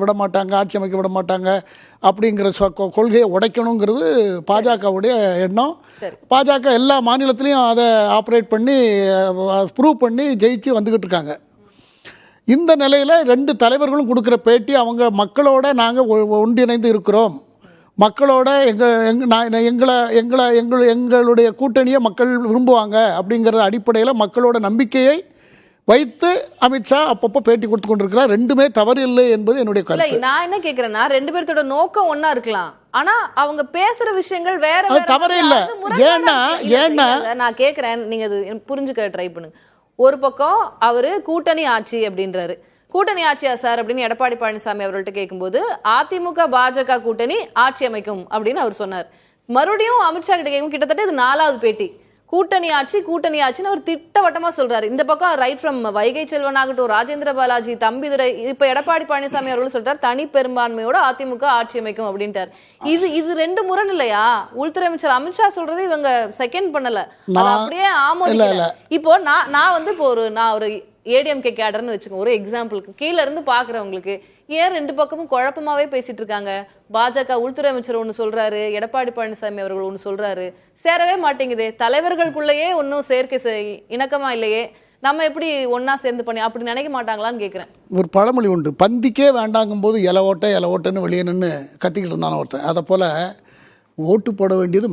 விட மாட்டாங்க, ஆட்சி அமைக்க விட மாட்டாங்க அப்படிங்கிற கொள்கையை உடைக்கணுங்கிறது பாஜகவுடைய எண்ணம். பாஜக எல்லா மாநிலத்திலையும் அதை ஆப்ரேட் பண்ணி ப்ரூவ் பண்ணி ஜெயிச்சு வந்துக்கிட்டு இருக்காங்க. இந்த நிலையில் 2 தலைவர்களும் கொடுக்குற பேட்டி, அவங்க மக்களோட நாங்கள் ஒன்றிணைந்து இருக்கிறோம், மக்களோட எங்களுடைய கூட்டணியை மக்கள் விரும்புவாங்க அப்படிங்கிற அடிப்படையில் மக்களோட நம்பிக்கையை வைத்து அமித்ஷா அப்பப்போ பேட்டி கொடுத்து கொண்டிருக்கிறார். ரெண்டுமே தவறு இல்லை என்பது என்னுடைய கருத்து. நான் என்ன கேக்குறேன்னா, 2 பேர்த்தோட நோக்கம் ஒன்னா இருக்கலாம், ஆனா அவங்க பேசுற விஷயங்கள் வேற வேற. தவறே இல்ல. ஏன்னா நான் கேக்குறேன், நீங்க அது புரிஞ்சுக்க ட்ரை பண்ணுங்க. ஒரு பக்கம் அவரு கூட்டணி ஆட்சி அப்படின்றாரு. கூட்டணி ஆட்சியா சார் அப்படின்னு எடப்பாடி பழனிசாமி அவர்கள்ட்ட கேட்கும்போது அதிமுக பாஜக கூட்டணி ஆட்சி அமைக்கும் அப்படின்னு அவர் சொன்னார். மறுபடியும் அமித்ஷா கிட்ட கேட்கும், கிட்டத்தட்ட இது 4வது பேட்டி. கூட்டணி ஆட்சின்னு அவர் திட்டவட்டமா சொல்றாரு. இந்த பக்கம் ரைட் ஃப்ரம் வைகை செல்வன் ஆகட்டும், ராஜேந்திர பாலாஜி, தம்பிதுரை, இப்ப எடப்பாடி பழனிசாமி அவர்கள் சொல்றாரு தனி பெரும்பான்மையோட அதிமுக ஆட்சி அமைக்கும் அப்படின்ட்டார். இது 2 முரண் இல்லையா? உள்துறை அமைச்சர் அமித்ஷா சொல்றது இவங்க செகண்ட் பண்ணல, அப்படியே ஆமோதிக்கல. இப்போ நான் வந்து இப்போ நான் ஒரு ஏடிஎம்கே கேடர்னு வச்சுக்கோங்க, ஒரு எக்ஸாம்பிளுக்கு. கீழே இருந்து பாக்குறவங்களுக்கு ஏன் 2 பக்கமும் குழப்பமாவே பேசிட்டு இருக்காங்க? பாஜக உள்துறை அமைச்சர் ஒண்ணு சொல்றாரு, எடப்பாடி பழனிசாமி அவர்கள் ஒண்ணு சொல்றாரு, சேரவே மாட்டேங்குது. தலைவர்களுக்குள்ளேயே ஒன்னும் சேர்க்கை இணக்கமா இல்லையே, நம்ம எப்படி ஒன்னா சேர்ந்து பண்ணி அப்படி நினைக்க மாட்டாங்களான்னு கேட்கிறேன். ஒரு பழமொழி உண்டு, பந்திக்கே வேண்டாங்கும் போது இலை ஓட்டன்னு வெளியே நின்று கத்திக்கிட்டு இருந்தான ஒருத்தன். அதை போல ஓட்டு போட வேண்டியது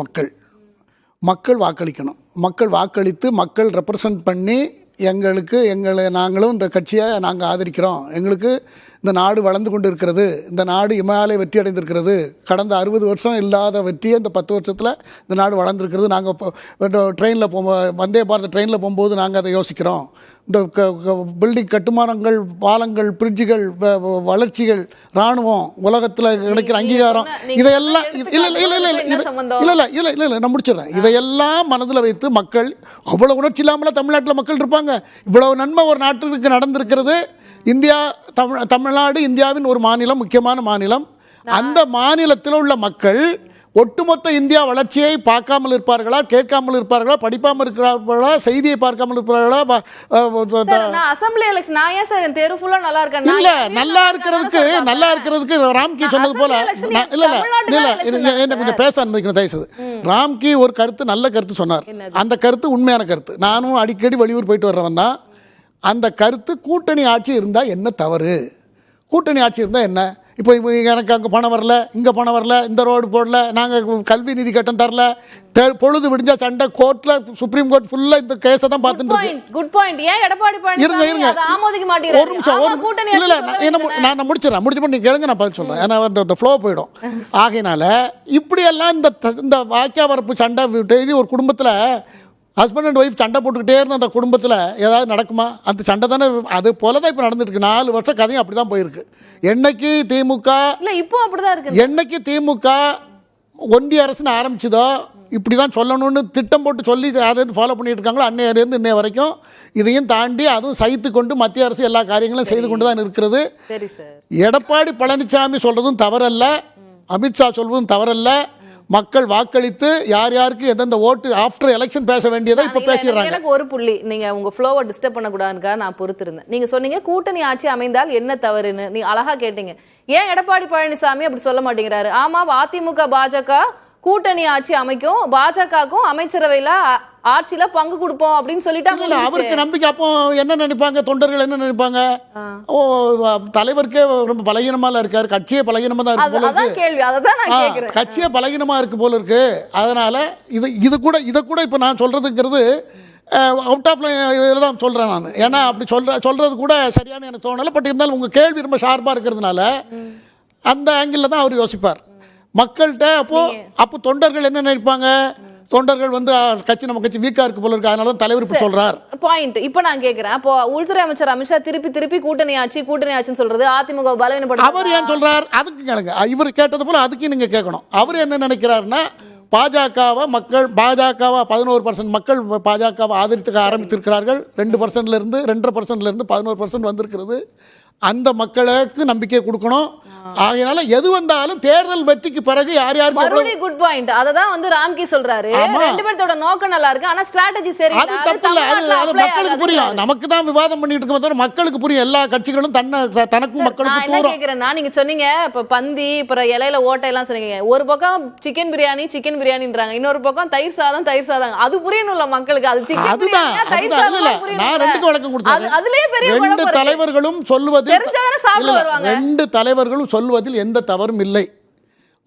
மக்கள் வாக்களிக்கணும். மக்கள் வாக்களித்து மக்கள் ரெப்ரசன்ட் பண்ணி நாங்களும் இந்த கட்சியை நாங்கள் ஆதரிக்கிறோம், எங்களுக்கு இந்த நாடு வளர்ந்து கொண்டு இருக்கிறது, இந்த நாடு இமயமலை வெற்றி அடைந்திருக்கிறது, கடந்த 60 வருஷம் இல்லாத வெற்றியை இந்த 10 வருஷத்தில் இந்த நாடு வளர்ந்துருக்கிறது, நாங்கள் இப்போ ட்ரெயினில் வந்தே பாரத் ட்ரெயினில் போகும்போது நாங்கள் அதை யோசிக்கிறோம், இந்த பில்டிங் கட்டுமானங்கள், பாலங்கள், பிரிட்ஜுகள், வளர்ச்சிகள், இராணுவம், உலகத்தில் கிடைக்கிற அங்கீகாரம், இதையெல்லாம் இல்லை நான் முடிச்சிடறேன். இதையெல்லாம் மனதில் வைத்து மக்கள் அவ்வளோ உணர்ச்சி இல்லாமல் தமிழ்நாட்டில் மக்கள் இருப்பாங்க. இவ்வளவு நன்மை ஒரு நாட்டிற்கு நடந்திருக்கிறது. தமிழ்நாடு இந்தியாவின் ஒரு மாநிலம், முக்கியமான மாநிலம். அந்த மாநிலத்தில் உள்ள மக்கள் ஒட்டுமொத்த இந்தியா வளர்ச்சியை பார்க்காமல் இருப்பார்களா, கேட்காமல் இருப்பார்களா, படிப்பாமல் இருக்கிறார்களா, செய்தியை பார்க்காமல் இருப்பார்களா? அசெம்பிளி எலெக்ஷன் நான் ஏன் சார் தெரு ஃபுல்லா நல்லா இருக்கேன்? இல்ல, நல்லா இருக்கிறதுக்கு ராம்கி சொன்னது போல என்ன கொஞ்சம் பேச அனுமதிக்கணும் தயவுசெய்து. ராம்கி ஒரு கருத்து, நல்ல கருத்து சொன்னார். அந்த கருத்து உண்மையான கருத்து. நானும் அடிக்கடி வெளியூர் போயிட்டு வர்றவன் தான். அந்த கருத்து, கூட்டணி ஆட்சி இருந்தால் என்ன தவறு, கூட்டணி ஆட்சி இருந்தால் என்ன? இப்போ எனக்கு அங்கே பணம் வரல, இங்கே பணம் வரல, இந்த ரோடு போடல, நாங்கள் கல்வி நிதி கட்டம் தரல, பொழுது விடிஞ்சா சண்டை, கோர்ட்ல சுப்ரீம் கோர்ட் ஃபுல்லா இந்த கேஸை தான் பார்த்துட்டு இருக்கு. Good point. ஏன் எடப்பாடி பழனிசாமி அதை ஆமோதிக்க மாட்டேங்கிறாரு? ஒரு நிமிஷம் இல்ல நான் முடிச்சிடறேன். நீங்க கேளுங்க, நான் பதில் சொல்றேன். ஏன்னா அந்த ஃப்ளோ போயிடும். ஆகையினால இப்படியெல்லாம் இந்த வாக்கியா வரப்பு சண்டை டெய்லி ஒரு குடும்பத்தில் ஹஸ்பண்ட் அண்ட் ஒய்ஃப் சண்டை போட்டுக்கிட்டே இருந்த அந்த குடும்பத்தில் ஏதாவது நடக்குமா? அந்த சண்டை தானே அது போல தான் இப்போ நடந்துட்டு இருக்கு. 4 வருஷம் கதையும் அப்படி தான் போயிருக்கு. என்னைக்கு திமுக இப்போ அப்படிதான் இருக்கு, என்னைக்கு திமுக ஒன்றிய அரசுன்னு ஆரம்பிச்சதோ இப்படி தான் சொல்லணும்னு திட்டம் போட்டு சொல்லி அதை ஃபாலோ பண்ணிட்டு இருக்காங்களோ அன்னையிலேருந்து இன்னைய வரைக்கும் இதையும் தாண்டி அதுவும் சகித்து கொண்டு மத்திய அரசு எல்லா காரியங்களும் செய்து கொண்டு தான் இருக்கிறது. எடப்பாடி பழனிசாமி சொல்றதும் தவறல்ல, அமித்ஷா சொல்வதும் தவறல்ல. மக்கள் வாக்களித்து யார் யாருக்கு எந்தெந்த ஓட்டு ஆஃப்டர் எலெக்ஷன் பேச வேண்டியதை இப்ப பேசிடுறாங்க. எனக்கு ஒரு புள்ளி, நீங்க உங்க ஃப்ளோவை டிஸ்டர்ப் பண்ணக்கூடாதுக்கா நான் பொறுத்திருந்தேன். நீங்க சொன்னீங்க கூட்டணி ஆட்சி அமைந்தால் என்ன தவறுன்னு, நீ அழகா கேட்டீங்க. ஏன் எடப்பாடி பழனிசாமி அப்படி சொல்ல மாட்டேங்கிறாரு? ஆமா, அதிமுக பாஜக கூட்டணி ஆட்சி அமைக்கும், பாஜகவுக்கும் அமைச்சரவையில ஆட்சியில பங்கு கொடுப்போம் அப்படின்னு சொல்லிட்டாங்க. அவருக்கு நம்பிக்கை. அப்போ என்ன நினைப்பாங்க தொண்டர்கள், என்ன நினைப்பாங்க? ஓ, தலைவருக்கே ரொம்ப பலகீனமா இருக்காரு, கட்சியே பலகீனமா தான் இருக்கு போல இருக்கு, கட்சியே பலகீனமா இருக்கு போல இருக்கு. அதனால இதை கூட இப்ப நான் சொல்றதுங்கிறது அவுட் ஆஃப் லைன் தான் சொல்றேன் நான். ஏன்னா அப்படி சொல்றது கூட சரியான எனக்கு தோணலை. பட் இருந்தாலும் உங்க கேள்வி ரொம்ப ஷார்ப்பா இருக்கிறதுனால அந்த ஆங்கிள் தான் அவர் யோசிப்பார் மக்கள்கிட்ட. அப்போ தொண்டர்கள் என்ன நினைப்பாங்க? தொண்டர்கள் வந்து நம்ம கட்சி வீக்கா இருக்கு போல இருக்கு, அதனால தான் தலைவர் இப்படி சொல்றார். பாயிண்ட். இப்போ நான் கேக்குறேன், அப்போ உள்துறை அமைச்சர் அமித்ஷா திருப்பி கூட்டணி ஆட்சின்னு சொல்றது அதிமுக பலவீனப்படுத்த அவர் ஏன் சொல்றார்? அதுக்கு கேளுங்க. இவர் கேட்டது போல அதுக்கு நீங்க கேட்கணும். அவர் என்ன நினைக்கிறாருன்னா, பாஜகவை 11% மக்கள் பாஜகவை ஆதரித்து ஆரம்பித்திருக்கிறார்கள். 2% இருந்து 2.5% 11% வந்திருக்கிறது. அந்த மக்களுக்கு நம்பிக்கை கொடுக்கணும். ஆகையினால எது வந்தாலும் தேர்தல் வெற்றிக்கு பிறகு யார் யாருக்கு மறுபடியும் குட் பாயிண்ட். அததான் வந்து ராம்கி சொல்றாரு. ரெண்டு பேர்த்தோட நோக்கம் நல்லா இருக்கு, ஆனா ஸ்ட்ராட்டஜி சரி. அது தப்பு இல்ல, அது மக்களுக்கு புரியும். நமக்கு தான் விவாதம் பண்ணிட்டு இருக்கோம் தவிர மக்களுக்கு புரியும். எல்லா கட்சிகளும் தனக்கும் மக்களுக்கும் தூரம். கேக்குறேன்னா நீங்க சொன்னீங்க இப்ப பந்தி அப்புறம் இலையில ஓட்டை எல்லாம் சொன்னீங்க. ஒரு பக்கம் சிக்கன் பிரியாணின்றாங்க, இன்னொரு பக்கம் தயிர் சாதம். அது புரியணும்ல மக்களுக்கு. அது சிக்கன் பிரியாணி தயிர் சாதம். நான் ரெண்டுக்கு விளக்கம் கொடுத்தேன். அதுலயே பெரிய ரெண்டு தலைவர்களும் சொல்லுவது, ரெண்டு தலைவர்களும் சொல்வதில் எந்த தவறும் இல்லை.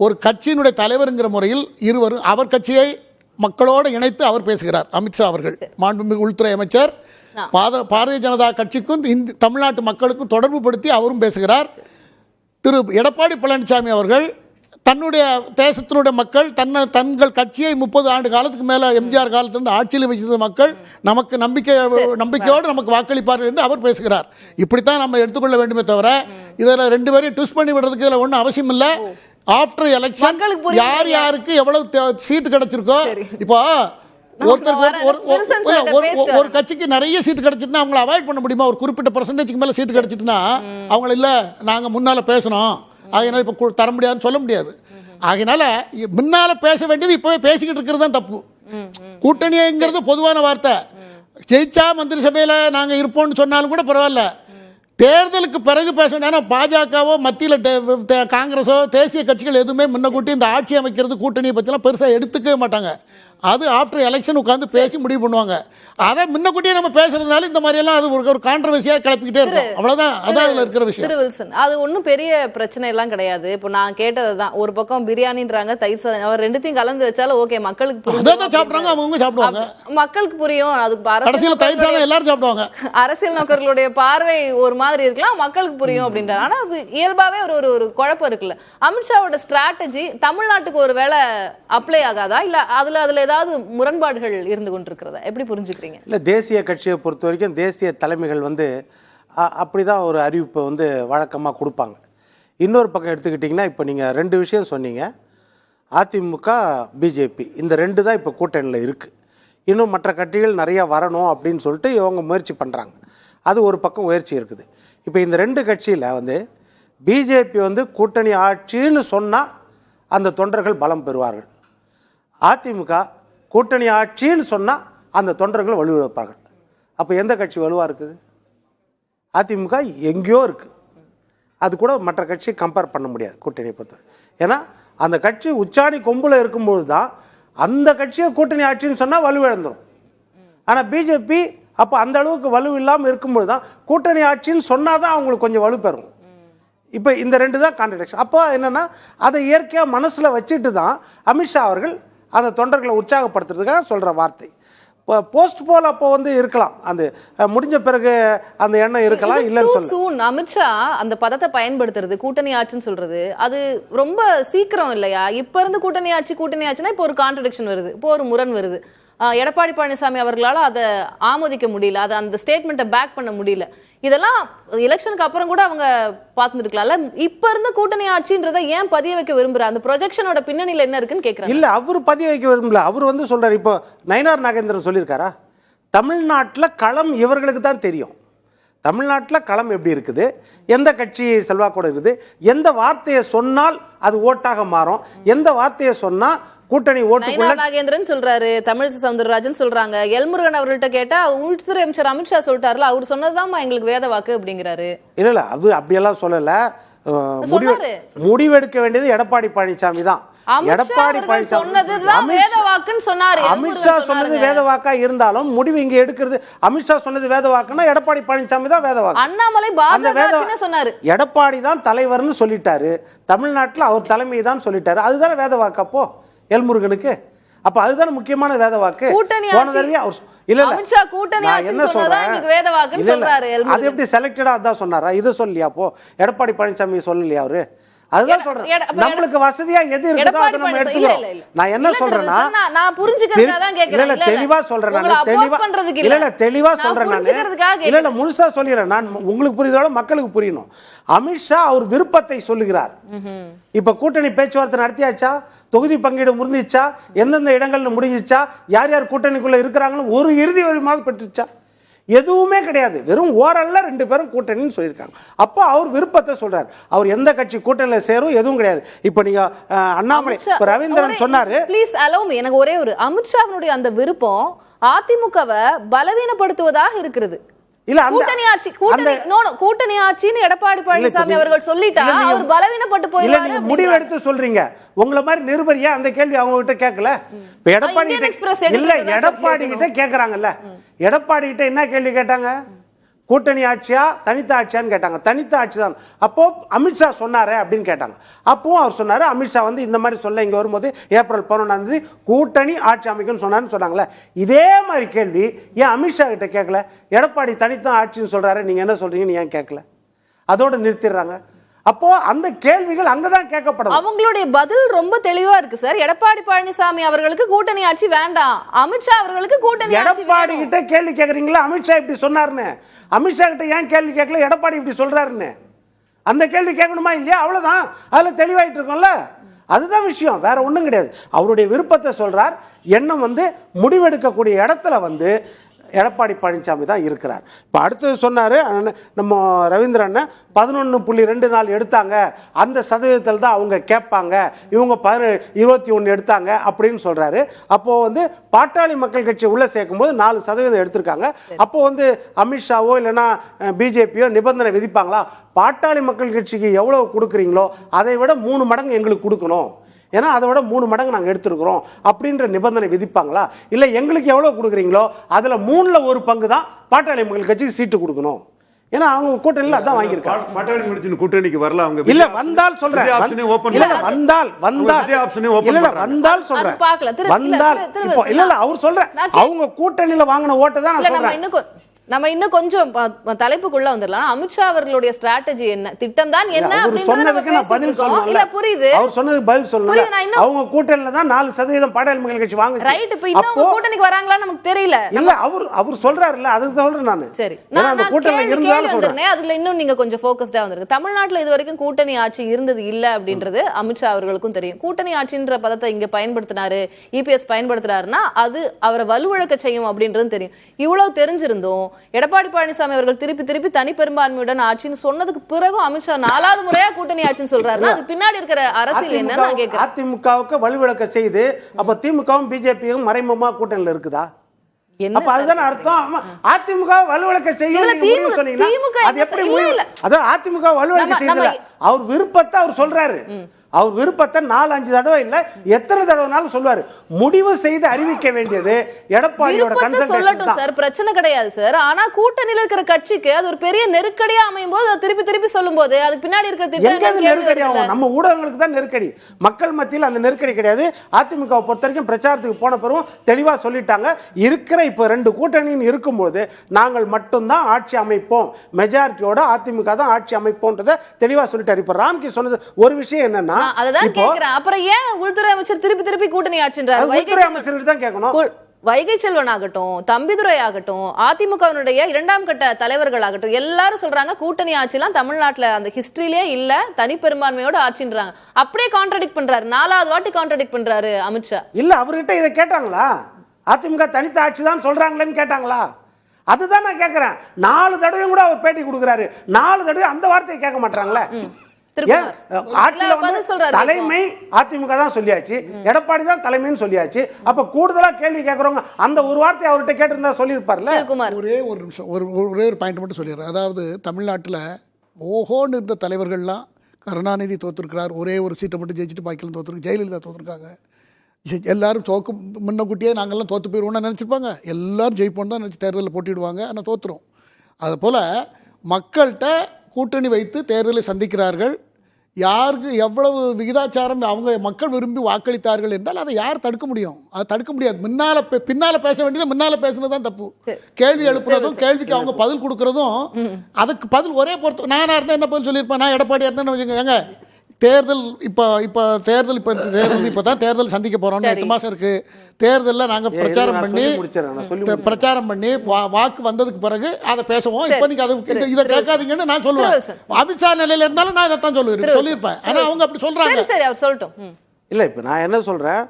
ஒரு கட்சியினுடைய தலைவர்ங்கிற முறையில் இருவரும் அவர் கட்சியை மக்களோடு இணைத்து அவர் பேசுகிறார். அமித்ஷா அவர்கள் மாண்புமிகு உள்துறை அமைச்சர் பாரதிய ஜனதா கட்சிக்கும் தமிழ்நாட்டு மக்களுக்கும் தொடர்பு படுத்தி அவரும் பேசுகிறார். திரு எடப்பாடி பழனிசாமி அவர்கள் தன்னுடைய தேசத்தினுடைய மக்கள் தங்கள் கட்சியை 30 ஆண்டு காலத்துக்கு மேலே எம்ஜிஆர் காலத்திலிருந்து ஆட்சியில் வச்சிருந்த மக்கள் நமக்கு நம்பிக்கையோடு நமக்கு வாக்களிப்பார்கள் என்று அவர் பேசுகிறார். இப்படித்தான் நம்ம எடுத்துக்கொள்ள வேண்டுமே தவிர இதில் ரெண்டு பேரையும் ட்விஸ்ட் பண்ணி விடுறதுக்கு இதில் ஒன்றும் அவசியம் இல்லை. ஆஃப்டர் எலெக்ஷன் யார் யாருக்கு எவ்வளவு சீட்டு கிடைச்சிருக்கோ, இப்போ ஒரு கட்சிக்கு நிறைய சீட்டு கிடைச்சிட்டுனா அவங்களை அவாய்ட் பண்ண முடியுமா? ஒரு குறிப்பிட்ட பெர்சன்டேஜ்க்கு மேலே சீட்டு கிடைச்சிட்டுனா அவங்கள இல்லை நாங்கள் முன்னால் பேசணும் அதனால இப்போ தர முடியாதுன்னு சொல்ல முடியாது. அதனால முன்னால பேச வேண்டியது இப்போவே பேசிக்கிட்டு இருக்கிறது தான் தப்பு. கூட்டணிங்கிறது பொதுவான வார்த்தை. ஜெயிச்சா மந்திரி சபையில் நாங்கள் இருப்போம்னு சொன்னாலும் கூட பரவாயில்ல, தேர்தலுக்கு பிறகு பேச வேண்டிய. ஏன்னா பாஜகவோ மத்தியில் காங்கிரஸோ தேசிய கட்சிகள் எதுவுமே முன்னக்கூட்டி இந்த ஆட்சி அமைக்கிறது கூட்டணியை பற்றிலாம் பெருசாக எடுத்துக்கவே மாட்டாங்க. அது ஆஃப்டர் எலெக்ஷன் உட்காந்து பேசி முடிவு பண்ணுவாங்க. அதை முன்னக்கூட்டியே நம்ம பேசுறதுனால இந்த மாதிரி எல்லாம் அது ஒரு கான்ட்ரவர்சியாக கிளப்பிக்கிட்டே இருக்கும். அவ்வளோதான், அதான் அதில் இருக்கிற விஷயம். திரு வில்சன், அது ஒன்றும் பெரிய பிரச்சனை எல்லாம் கிடையாது. இப்போ நான் கேட்டது தான், ஒரு பக்கம் பிரியாணின்றாங்க, தயிர் சாதம், அவர் ரெண்டுத்தையும் கலந்து வச்சாலும் ஓகே, மக்களுக்கு புரியும். சாப்பிட்றாங்க, அவங்க சாப்பிடுவாங்க, அரசியல் தயிர் சாதம் எல்லாரும் சாப்பிடுவாங்க. அரசியல் நோக்கர்களுடைய பார்வை ஒரு மாதிரி இருக்கலாம், மக்களுக்கு புரியும் அப்படின்றாங்க. ஆனா இயல்பாவே ஒரு குழப்பம் இருக்குல்ல. அமித்ஷாவோட ஸ்ட்ராட்டஜி தமிழ்நாட்டுக்கு ஒரு வேளை அப்ளை ஆகாதா, இல்ல அதுல ஏதாவது முரண்பாடுகள் இருந்து கொண்டிருக்கிறதா, எப்படி புரிஞ்சுக்கிறீங்க? இல்லை, தேசிய கட்சியை பொறுத்த வரைக்கும் தேசிய தலைமைகள் அப்படிதான் ஒரு அறிவிப்பை வழக்கமாக கொடுப்பாங்க. இன்னொரு பக்கம் எடுத்துக்கிட்டிங்கன்னா இப்போ நீங்கள் 2 விஷயம் சொன்னீங்க. அதிமுக பிஜேபி இந்த 2 தான் இப்போ கூட்டணியில் இருக்குது. இன்னும் மற்ற கட்சிகள் நிறையா வரணும் அப்படின்னு சொல்லிட்டு இவங்க முயற்சி பண்ணுறாங்க. அது ஒரு பக்கம் முயற்சி இருக்குது. இப்போ இந்த 2 கட்சியில் பிஜேபி கூட்டணி ஆட்சின்னு சொன்னால் அந்த தொண்டர்கள் பலம் பெறுவார்கள். அதிமுக கூட்டணி ஆட்சின்னு சொன்னால் அந்த தொண்டர்கள் வலுவிழப்பார்கள். அப்போ எந்த கட்சி வலுவாக இருக்குது? அதிமுக எங்கேயோ இருக்குது. அது கூட மற்ற கட்சியை கம்பேர் பண்ண முடியாது கூட்டணியை பொறுத்தவரை. ஏன்னா அந்த கட்சி உச்சாணி கொம்பில் இருக்கும்போது தான் அந்த கட்சியை கூட்டணி ஆட்சின்னு சொன்னால் வலுவிழந்துடும். ஆனால் பிஜேபி அப்போ அந்த அளவுக்கு வலு இல்லாமல் இருக்கும்போது தான் கூட்டணி ஆட்சின்னு சொன்னால் தான் அவங்களுக்கு கொஞ்சம் வலு பெறும். இப்போ இந்த 2 தான் கான்ட்ரடிக்ஷன். அப்போ என்னென்னா அதை இயற்கையாக மனசில் வச்சுட்டு தான் அமித்ஷா அவர்கள் அந்த தொண்டர்களை உற்சாகப்படுத்துறதுக்காக சொல்கிற வார்த்தை. இப்போ போஸ்ட் போல் அப்போ இருக்கலாம், அந்த முடிஞ்ச பிறகு அந்த எண்ணம் இருக்கலாம், இல்லைன்னு சொல்ல. அமித்ஷா அந்த பதத்தை பயன்படுத்துறது, கூட்டணி ஆட்சின்னு சொல்றது, அது ரொம்ப சீக்கிரம் இல்லையா? இப்ப இருந்து கூட்டணி ஆட்சினா இப்போ ஒரு கான்ட்ரடிக்ஷன் வருது, இப்போ ஒரு முரண் வருது. எடப்பாடி பழனிசாமி அவர்களால் அதை ஆமோதிக்க முடியல, அதை அந்த ஸ்டேட்மெண்ட்டை பேக் பண்ண முடியல. இதெல்லாம் எலெக்ஷனுக்கு அப்புறம் கூட அவங்க பார்த்துருக்கலாம்ல. இப்ப இருந்த கூட்டணி ஆட்சின்றதை ஏன் பதிய வைக்க விரும்புறாரு? அந்த ப்ரொஜெக்ஷனோட பின்னணியில் என்ன இருக்குன்னு கேட்குறாங்க. இல்ல, அவர் பதிய வைக்க விரும்பல. அவர் சொல்றாரு, இப்போ நயினார் நாகேந்திரன் சொல்லியிருக்காரா, தமிழ்நாட்டில் களம் இவர்களுக்கு தான் தெரியும். தமிழ்நாட்டில் களம் எப்படி இருக்குது, எந்த கட்சி செல்வாக்கோடு இருக்குது, எந்த வார்த்தையை சொன்னால் அது ஓட்டாக மாறும், எந்த வார்த்தையை சொன்னா கூட்டணி ஓட்டுக்குள்ள. நாகேந்திரன் சொல்றாரு, தமிழிசை சவுந்தரராஜன் சொல்றாங்க, எல்முருகன் அவர்கள்ட்ட கேட்டா உள்துறை அமைச்சர் அமித்ஷா சொல்லிட்டாருல, அவர் சொன்னதுதான் எங்களுக்கு வேத வாக்கு அப்படிங்கிறாரு. இல்ல அது அப்படியெல்லாம் சொல்லல. முடிவெடுக்க வேண்டியது எடப்பாடி பழனிசாமி தான். எடப்பாடி பழனிசாமி அமித்ஷா சொன்னது வேத வாக்கா இருந்தாலும் முடிவு இங்க எடுக்கிறது. அமித்ஷா சொன்னது வேத வாக்குன்னா எடப்பாடி பழனிசாமி தான் வேத வாக்கு. அண்ணாமலை சொன்னாரு, எடப்பாடி தான் தலைவர்னு சொல்லிட்டாரு, தமிழ்நாட்டில் அவர் தலைமை தான் சொல்லிட்டாரு. அதுதானே வேத வாக்கு அப்போ எல்முருகனுக்கு. அப்ப அதுதானே முக்கியமான வேத வாக்கு. அது எப்படி செலக்டடா அதான் சொன்னாரா? இது சொல்லியா அப்போ எடப்பாடி பழனிசாமி சொல்லலையா அவரு? அதுதான் சொல்றேன், நம்மளுக்கு வசதியா எது இருக்குதோ அதை நம்ம எடுத்துக்கிறோம். நான் என்ன சொல்றேன்னா, தெளிவா சொல்றேன் நான் முழுசா சொல்லிடுறேன். நான் உங்களுக்கு புரியுதோட மக்களுக்கு புரியணும். அமித்ஷா அவர் விருப்பத்தை சொல்லுகிறார். இப்ப கூட்டணி பேச்சுவார்த்தை நடத்தியாச்சா, தொகுதி பங்கீடு முடிஞ்சிச்சா, எந்தெந்த இடங்கள்ல முடிஞ்சிச்சா, யார் யார் கூட்டணிக்குள்ள இருக்கிறாங்கன்னு ஒரு இறுதி வரைமாவது பெற்றுச்சா? எதுவுமே கிடையாது. வெறும் ஓரல்ல 2 பேரும் கூட்டணின்னு சொல்லியிருக்காங்க. அப்போ அவர் விருப்பத்தை சொல்றாரு. அவர் எந்த கட்சி கூட்டணியில் சேரும் எதுவும் கிடையாது. இப்போ நீங்க அண்ணாமலை ரவீந்திரன் சொன்னாரு. ப்ளீஸ் அலோவ் மீ, எனக்கு ஒரே ஒரு அமித்ஷாவினுடைய அந்த விருப்பம் அதிமுகவை பலவீனப்படுத்துவதாக இருக்கிறது. இல்ல கூட்டணி ஆட்சின்னு எடப்பாடி பழனிசாமி அவர்கள் சொல்லிட்டா அவர் பலவீனப்பட்டு போயிடுவாரு. முடிவு எடுத்து சொல்றீங்க. உங்களை மாதிரி நிருபரியா அந்த கேள்வி அவங்க கிட்ட கேட்கல. இப்ப எடப்பாடி கிட்ட கேக்குறாங்கல்ல. எடப்பாடி கிட்ட என்ன கேள்வி கேட்டாங்க? கூட்டணி ஆட்சியா தனித்த ஆட்சியான்னு கேட்டாங்க. தனித்த ஆட்சி தான். அப்போ அமித்ஷா சொன்னாரு அப்படின்னு கேட்டாங்க. அப்பவும் அவர் சொன்னாரு அமித்ஷா வந்து இந்த மாதிரி சொல்ல இங்க வரும்போது ஏப்ரல் 11 கூட்டணி ஆட்சி அமைக்கும்னு சொன்னாருன்னு சொன்னாங்களே. இதே மாதிரி கேள்வி ஏன் அமித்ஷா கிட்ட கேட்கல? எடப்பாடி தனித்தான் ஆட்சின்னு சொல்றாரு, நீங்க என்ன சொல்றீங்கன்னு ஏன் கேட்கல? அதோட நிறுத்திடுறாங்க. அப்போ அந்த கேள்விகள் அங்கதான் கேட்கப்படும். அவங்களுடைய பதில் ரொம்ப தெளிவா இருக்கு சார். எடப்பாடி பழனிசாமி அவர்களுக்கு கூட்டணி ஆட்சி வேண்டாம், அமித்ஷா அவர்களுக்கு கூட்டணி ஆட்சி. எடப்பாடி கிட்ட கேள்வி கேக்குறீங்களா? அமித்ஷா இப்படி சொன்னாருன்னு. அமித்ஷா கிட்ட ஏன் கேள்வி கேட்கல? எடப்பாடி இப்படி சொல்றாருன்னு அந்த கேள்வி கேட்கணுமா இல்லையா? அவ்வளவுதான். அதுல தெளிவாயிட்டு இருக்கோம்ல. அதுதான் விஷயம், வேற ஒண்ணும் கிடையாது. அவருடைய விருப்பத்தை சொல்றார். எண்ணம் வந்து முடிவெடுக்கக்கூடிய இடத்துல வந்து எடப்பாடி பழனிசாமி தான் இருக்கிறார். இப்போ அடுத்தது சொன்னார் நம்ம ரவீந்திரன் 11.2 எடுத்தாங்க, அந்த சதவீதத்தில் தான் அவங்க கேட்பாங்க, இவங்க 21 எடுத்தாங்க அப்படின்னு சொல்றாரு. அப்போ வந்து பாட்டாளி மக்கள் கட்சி உள்ள சேர்க்கும் போது 4% எடுத்திருக்காங்க. அப்போ வந்து அமித்ஷாவோ இல்லைன்னா பிஜேபியோ நிபந்தனை விதிப்பாங்களா? பாட்டாளி மக்கள் கட்சிக்கு எவ்வளவு கொடுக்குறீங்களோ அதை விட 3 மடங்கு எங்களுக்கு கொடுக்கணும், ஏன்னா அதை விட 3 மடங்கு நாங்கள் எடுத்துருக்கிறோம் அப்படின்ற நிபந்தனை விதிப்பாங்களா? இல்லை எங்களுக்கு எவ்வளோ கொடுக்குறீங்களோ அதில் 3ல் 1 பங்கு தான் பாட்டாளி மக்கள் கட்சிக்கு சீட்டு கொடுக்கணும், ஏன்னா அவங்க கூட்டணியில் அதான் வாங்கியிருக்காங்க. பாட்டாளி மக்கள் கூட்டணிக்கு வரல. அவங்க இல்ல வந்தால் சொல்றேன், அவர் சொல்ற அவங்க கூட்டணியில் வாங்கின ஓட்டை தான் நான் சொல்றேன். நம்ம இன்னும் கொஞ்சம் தலைப்புக்குள்ள வந்துடலாம். அமித்ஷா அவர்களுடைய ஸ்ட்ராட்டஜி என்ன, திட்டம் தான் என்ன சொன்னதுக்கு நான் பதில் சொல்லணும். இல்ல புரியுது, அவர் சொன்னது பதில் சொல்லணும். அவங்க கூட்டணியில தான் 4% பாட்டாளி மக்கள் கட்சி வாங்குச்சு. ரைட். இப்போ இன்னும் கூட்டணிக்கு வராங்களா நமக்கு தெரியல. இல்ல அவர் சொல்றாருல்ல, அதுக்கு சொல்றேன் நான். சரி, நான் அந்த கூட்டணியில இருந்தாலும் சொல்றேன். அதுல இன்னும் நீங்க கொஞ்சம் ஃபோக்கஸ்டா வந்திருக்கு. தமிழ்நாட்டுல இது வரைக்கும் கூட்டணி ஆட்சி இருந்தது இல்ல அப்படின்றது அமித்ஷா அவர்களுக்கும் தெரியும். கூட்டணி ஆட்சின்ற பதத்தை இங்க பயன்படுத்தினாரு, இபிஎஸ் பயன்படுத்துறாருன்னா அது அவரை வலுவிழக்க செய்யும் அப்படின்றது தெரியும். இவ்வளவு தெரிஞ்சிருந்தோம் எடப்பாடி பழனிசாமி அவர்கள் திருப்பி தனி பெரும்பான்மையுடன் ஆட்சின்னு சொன்னதுக்கு பிறகு அமித்ஷா 4வது முறையா கூட்டணி ஆட்சின்னு சொல்றாருன்னா அது பின்னாடி இருக்கிற அரசியல் என்ன நான் கேட்கிறேன். அதிமுகவுக்கு வலுவிழக்க செய்து அப்ப திமுகவும் பிஜேபியும் மறைமுகமா கூட்டணியில் இருக்குதா? அப்ப அதுதான் அர்த்தம். அதிமுக வலுவிழக்க செய்யும் சொன்னீங்கன்னா அது எப்படி முடியல? அதான் அதிமுக வலுவிழக்க செய்யல. அவர் விருப்பத்தை அவர் சொல்றாரு. அவர் விருப்பத்தை 4-5 தடவை இல்ல எத்தனை தடவைனாலும் சொல்வாரு. முடிவு செய்து அறிவிக்க வேண்டியது எடப்பாடியோட கன்சல்டேஷன் தான் சார். பிரச்சனை கிடையாது சார். ஆனா கூட்டணியில இருக்கிற கட்சிக்கு அது ஒரு பெரிய நெருக்கடியா அமையும் போது திருப்பி சொல்லும்போது அதுக்கு பின்னாடி இருக்கிற திட்டம் நெருக்கடி ஆகும். நம்ம ஊடகங்களுக்கு தான் நெருக்கடி, மக்கள் மத்தியில் அந்த நெருக்கடி கிடையாது. அதிமுக பொறுத்த வரைக்கும் பிரச்சாரத்துக்கு போன பிறகு தெளிவா சொல்லிட்டாங்க, இருக்கிற இப்ப 2 கூட்டணியின் இருக்கும்போது நாங்கள் மட்டும்தான் ஆட்சி அமைப்போம், மெஜாரிட்டியோட அதிமுக தான் ஆட்சி அமைப்போம்ன்றத தெளிவா சொல்லிட்டாரு. இப்ப ராம்கி சொன்னது ஒரு விஷயம் என்னன்னா, அததான் கேக்குறேன். அப்புறம் ஏன் உள்துறை அமைச்சர் திருப்பி கூட்டணி ஆட்சின்றார்? உள்துறை அமைச்சர் தான் கேட்கணும். வைகை செல்வன் ஆகட்டும், தம்பிதுரை ஆகட்டும், அதிமுகவினுடைய 2ஆம் கட்ட தலைவர்கள் ஆகட்டும், எல்லாரும் சொல்றாங்க கூட்டணி ஆட்சிலாம் தமிழ்நாட்டுல அந்த ஹிஸ்டரியிலே இல்ல, தனி பெரும்பான்மையோட ஆட்சின்றாங்க. அப்படியே கான்ட்ராடிக்ட் பண்றாரு, 4வது வாட்டி கான்ட்ராடிக்ட் பண்றாரு அமித்ஷா. இல்ல அவர்கிட்ட இதை கேட்டாங்களா? அதிமுக தனித்த ஆட்சி தான் சொல்றாங்களேன்னு கேட்டாங்களா? அதுதான் நான் கேட்கிறேன். 4 தடவை கூட அவர் பேட்டி கொடுக்குறாரு, 4 தடவை அந்த வார்த்தையை கேட்க மாட்டாங்களே. தலைமை அதிமுக தான் சொல்லியாச்சு, எடப்பாடி தான் தலைமைன்னு சொல்லியாச்சு. அப்ப கூடுதலா கேள்வி கேட்கறவங்க அந்த ஒரு வார்த்தை அவர்கிட்ட கேட்டிருந்தா சொல்லியிருப்பார்ல. ஒரே ஒரு நிமிஷம், ஒரே ஒரு பாயிண்ட் மட்டும் சொல்லிடுறேன். அதாவது தமிழ்நாட்டில் ஓஹோன்னு இருந்த தலைவர்கள்லாம், கருணாநிதி தோத்துருக்கிறார், ஒரே ஒரு சீட்டை மட்டும் ஜெயிச்சுட்டு பாக்கிலாம் தோத்துருக்கு, ஜெயலலிதா தோத்துருக்காங்க. எல்லாரும் தோக்கும் முன்னக்கூட்டியே நாங்கள்லாம் தோற்று போயிடுவோம்னு நினச்சிருப்பாங்க. எல்லாரும் ஜெயிப்போன்னு தான் நினச்சி தேர்தலில் போட்டிடுவாங்க, ஆனால் தோற்றுரும். அதுபோல் மக்கள்கிட்ட கூட்டணி வைத்து தேர்தலை சந்திக்கிறார்கள். யாருக்கு எவ்வளவு விகிதாச்சாரம் அவங்க மக்கள் விரும்பி வாக்களித்தார்கள் என்றால் அதை யார் தடுக்க முடியும்? அது தடுக்க முடியாது. பின்னால் பேச வேண்டியது முன்னால் பேசுனது தான் தப்பு. கேள்வி எழுப்புறதும் கேள்விக்கு அவங்க பதில் கொடுக்குறதும் அதுக்கு பதில் ஒரே பொறுத்து. நானாக இருந்தால் என்ன பதில் சொல்லியிருப்பேன்? நான் எடப்பாடியாக இருந்தேன்னு ஏங்க தேர்தல் இப்போ தான் தேர்தல் சந்திக்க போகிறோம், 8 மாதம் இருக்குது. தேர்தலில் நாங்கள் பிரச்சாரம் பண்ணி வாக்கு வந்ததுக்கு பிறகு அதை பேசுவோம். இப்போ நீங்கள் அதை இதை கேட்காதீங்கன்னு நான் சொல்லுவேன். அமித்ஷா நிலையில் இருந்தாலும் நான் இதைத்தான் சொல்லியிருப்பேன். ஆனால் அவங்க அப்படி சொல்கிறாங்க. இல்லை, இப்போ நான் என்ன சொல்கிறேன்,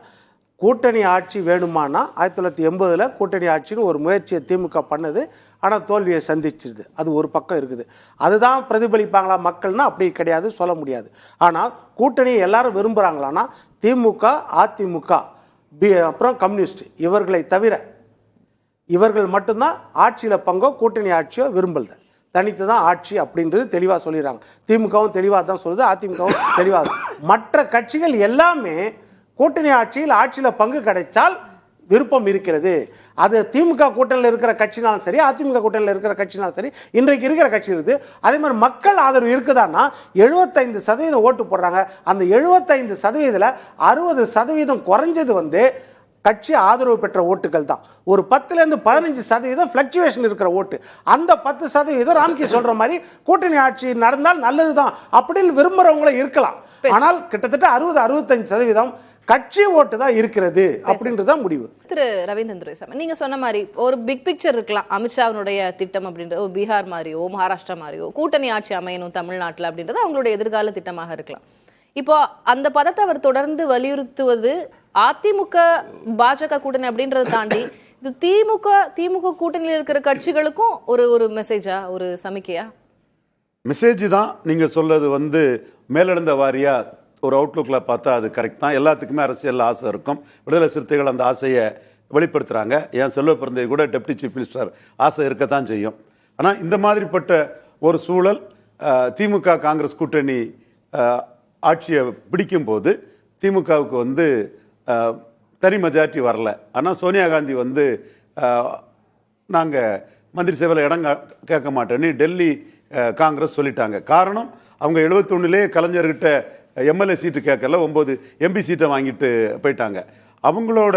கூட்டணி ஆட்சி வேணுமானா 1980 கூட்டணி ஆட்சின்னு ஒரு முயற்சியை திமுக பண்ணது. ஆனால் தோல்வியை சந்திச்சிருது. அது ஒரு பக்கம் இருக்குது. அதுதான் பிரதிபலிப்பாங்களா மக்கள்னா அப்படி கிடையாது, சொல்ல முடியாது. ஆனால் கூட்டணியை எல்லாரும் விரும்புகிறாங்களான்னா திமுக, அதிமுக, அப்புறம் கம்யூனிஸ்ட் இவர்களை தவிர இவர்கள் மட்டும்தான் ஆட்சியில் பங்கோ கூட்டணி ஆட்சியோ விரும்பல. தனித்து தான் ஆட்சி அப்படின்றது தெளிவாக சொல்லிடுறாங்க. திமுகவும் தெளிவாக தான் சொல்லுது, அதிமுகவும் தெளிவாக. மற்ற கட்சிகள் எல்லாமே கூட்டணி ஆட்சியில் பங்கு கிடைச்சால் விருப்பம் இருக்கிறது. அது திமுக கூட்டணியில் இருக்கிற கட்சினாலும் சரி, அதிமுக கூட்டணியில் இருக்கிற கட்சினாலும் சரி, இன்றைக்கு இருக்கிற கட்சி இருக்குது. அதே மாதிரி மக்கள் ஆதரவு இருக்குதான்னா 75% ஓட்டு போடுறாங்க. அந்த 75%ல் 60% குறைஞ்சது கட்சி ஆதரவு பெற்ற ஓட்டுகள் தான். ஒரு 10லேருந்து 15% ஃபிளக்சுவேஷன் இருக்கிற ஓட்டு. அந்த 10% ராம்கி சொல்ற மாதிரி கூட்டணி ஆட்சி நடந்தால் நல்லதுதான் அப்படின்னு விரும்புறவங்களும் இருக்கலாம். ஆனால் கிட்டத்தட்ட 60-65% கட்சி ஓட்டு தான் இருக்கிறது அப்படின்றதான் முடிவு. திரு ரவீந்திரன் துரைசாமி, நீங்க சொன்ன மாதிரி ஒரு பிக் பிக்சர் இருக்கலாம். அமித்ஷாவுடைய திட்டம் அப்படின்றது பீகார் மாதிரியோ மகாராஷ்டிரா மாதிரியோ கூட்டணி ஆட்சி அமையணும் தமிழ்நாட்டில் அப்படின்றது அவங்களுடைய எதிர்கால திட்டமாக இருக்கலாம். இப்போ அந்த பதத்தை அவர் தொடர்ந்து வலியுறுத்துவது அதிமுக பாஜக கூட்டணி அப்படின்றத தாண்டி இது திமுக கூட்டணியில் இருக்கிற கட்சிகளுக்கும் ஒரு மெசேஜா, ஒரு சமிக்கையா? மெசேஜ் தான். நீங்க சொல்றது மேலெழுந்த வாரியா ஒரு அவுட்லுக்கில் பார்த்தா அது கரெக்ட் தான். எல்லாத்துக்குமே அரசியல் ஆசை இருக்கும். விடுதலை சிறுத்தைகள் அந்த ஆசையை வெளிப்படுத்துகிறாங்க. என் செல்வ பிறந்தை கூட டெப்டி சீஃப் மினிஸ்டர் ஆசை இருக்கத்தான் செய்யும். ஆனால் இந்த மாதிரிப்பட்ட ஒரு சூழல் திமுக காங்கிரஸ் கூட்டணி ஆட்சியை பிடிக்கும் போது திமுகவுக்கு தனி மெஜாரிட்டி வரல. ஆனால் சோனியா காந்தி நாங்கள் மந்திரி சபையில் இடம் கேட்க மாட்டேன்னு டெல்லி காங்கிரஸ் சொல்லிட்டாங்க. காரணம் அவங்க 71லே கலைஞர்கிட்ட எம்எல்ஏ சீட்டு கேட்கல, 9 எம்பி சீட்டை வாங்கிட்டு போயிட்டாங்க. அவங்களோட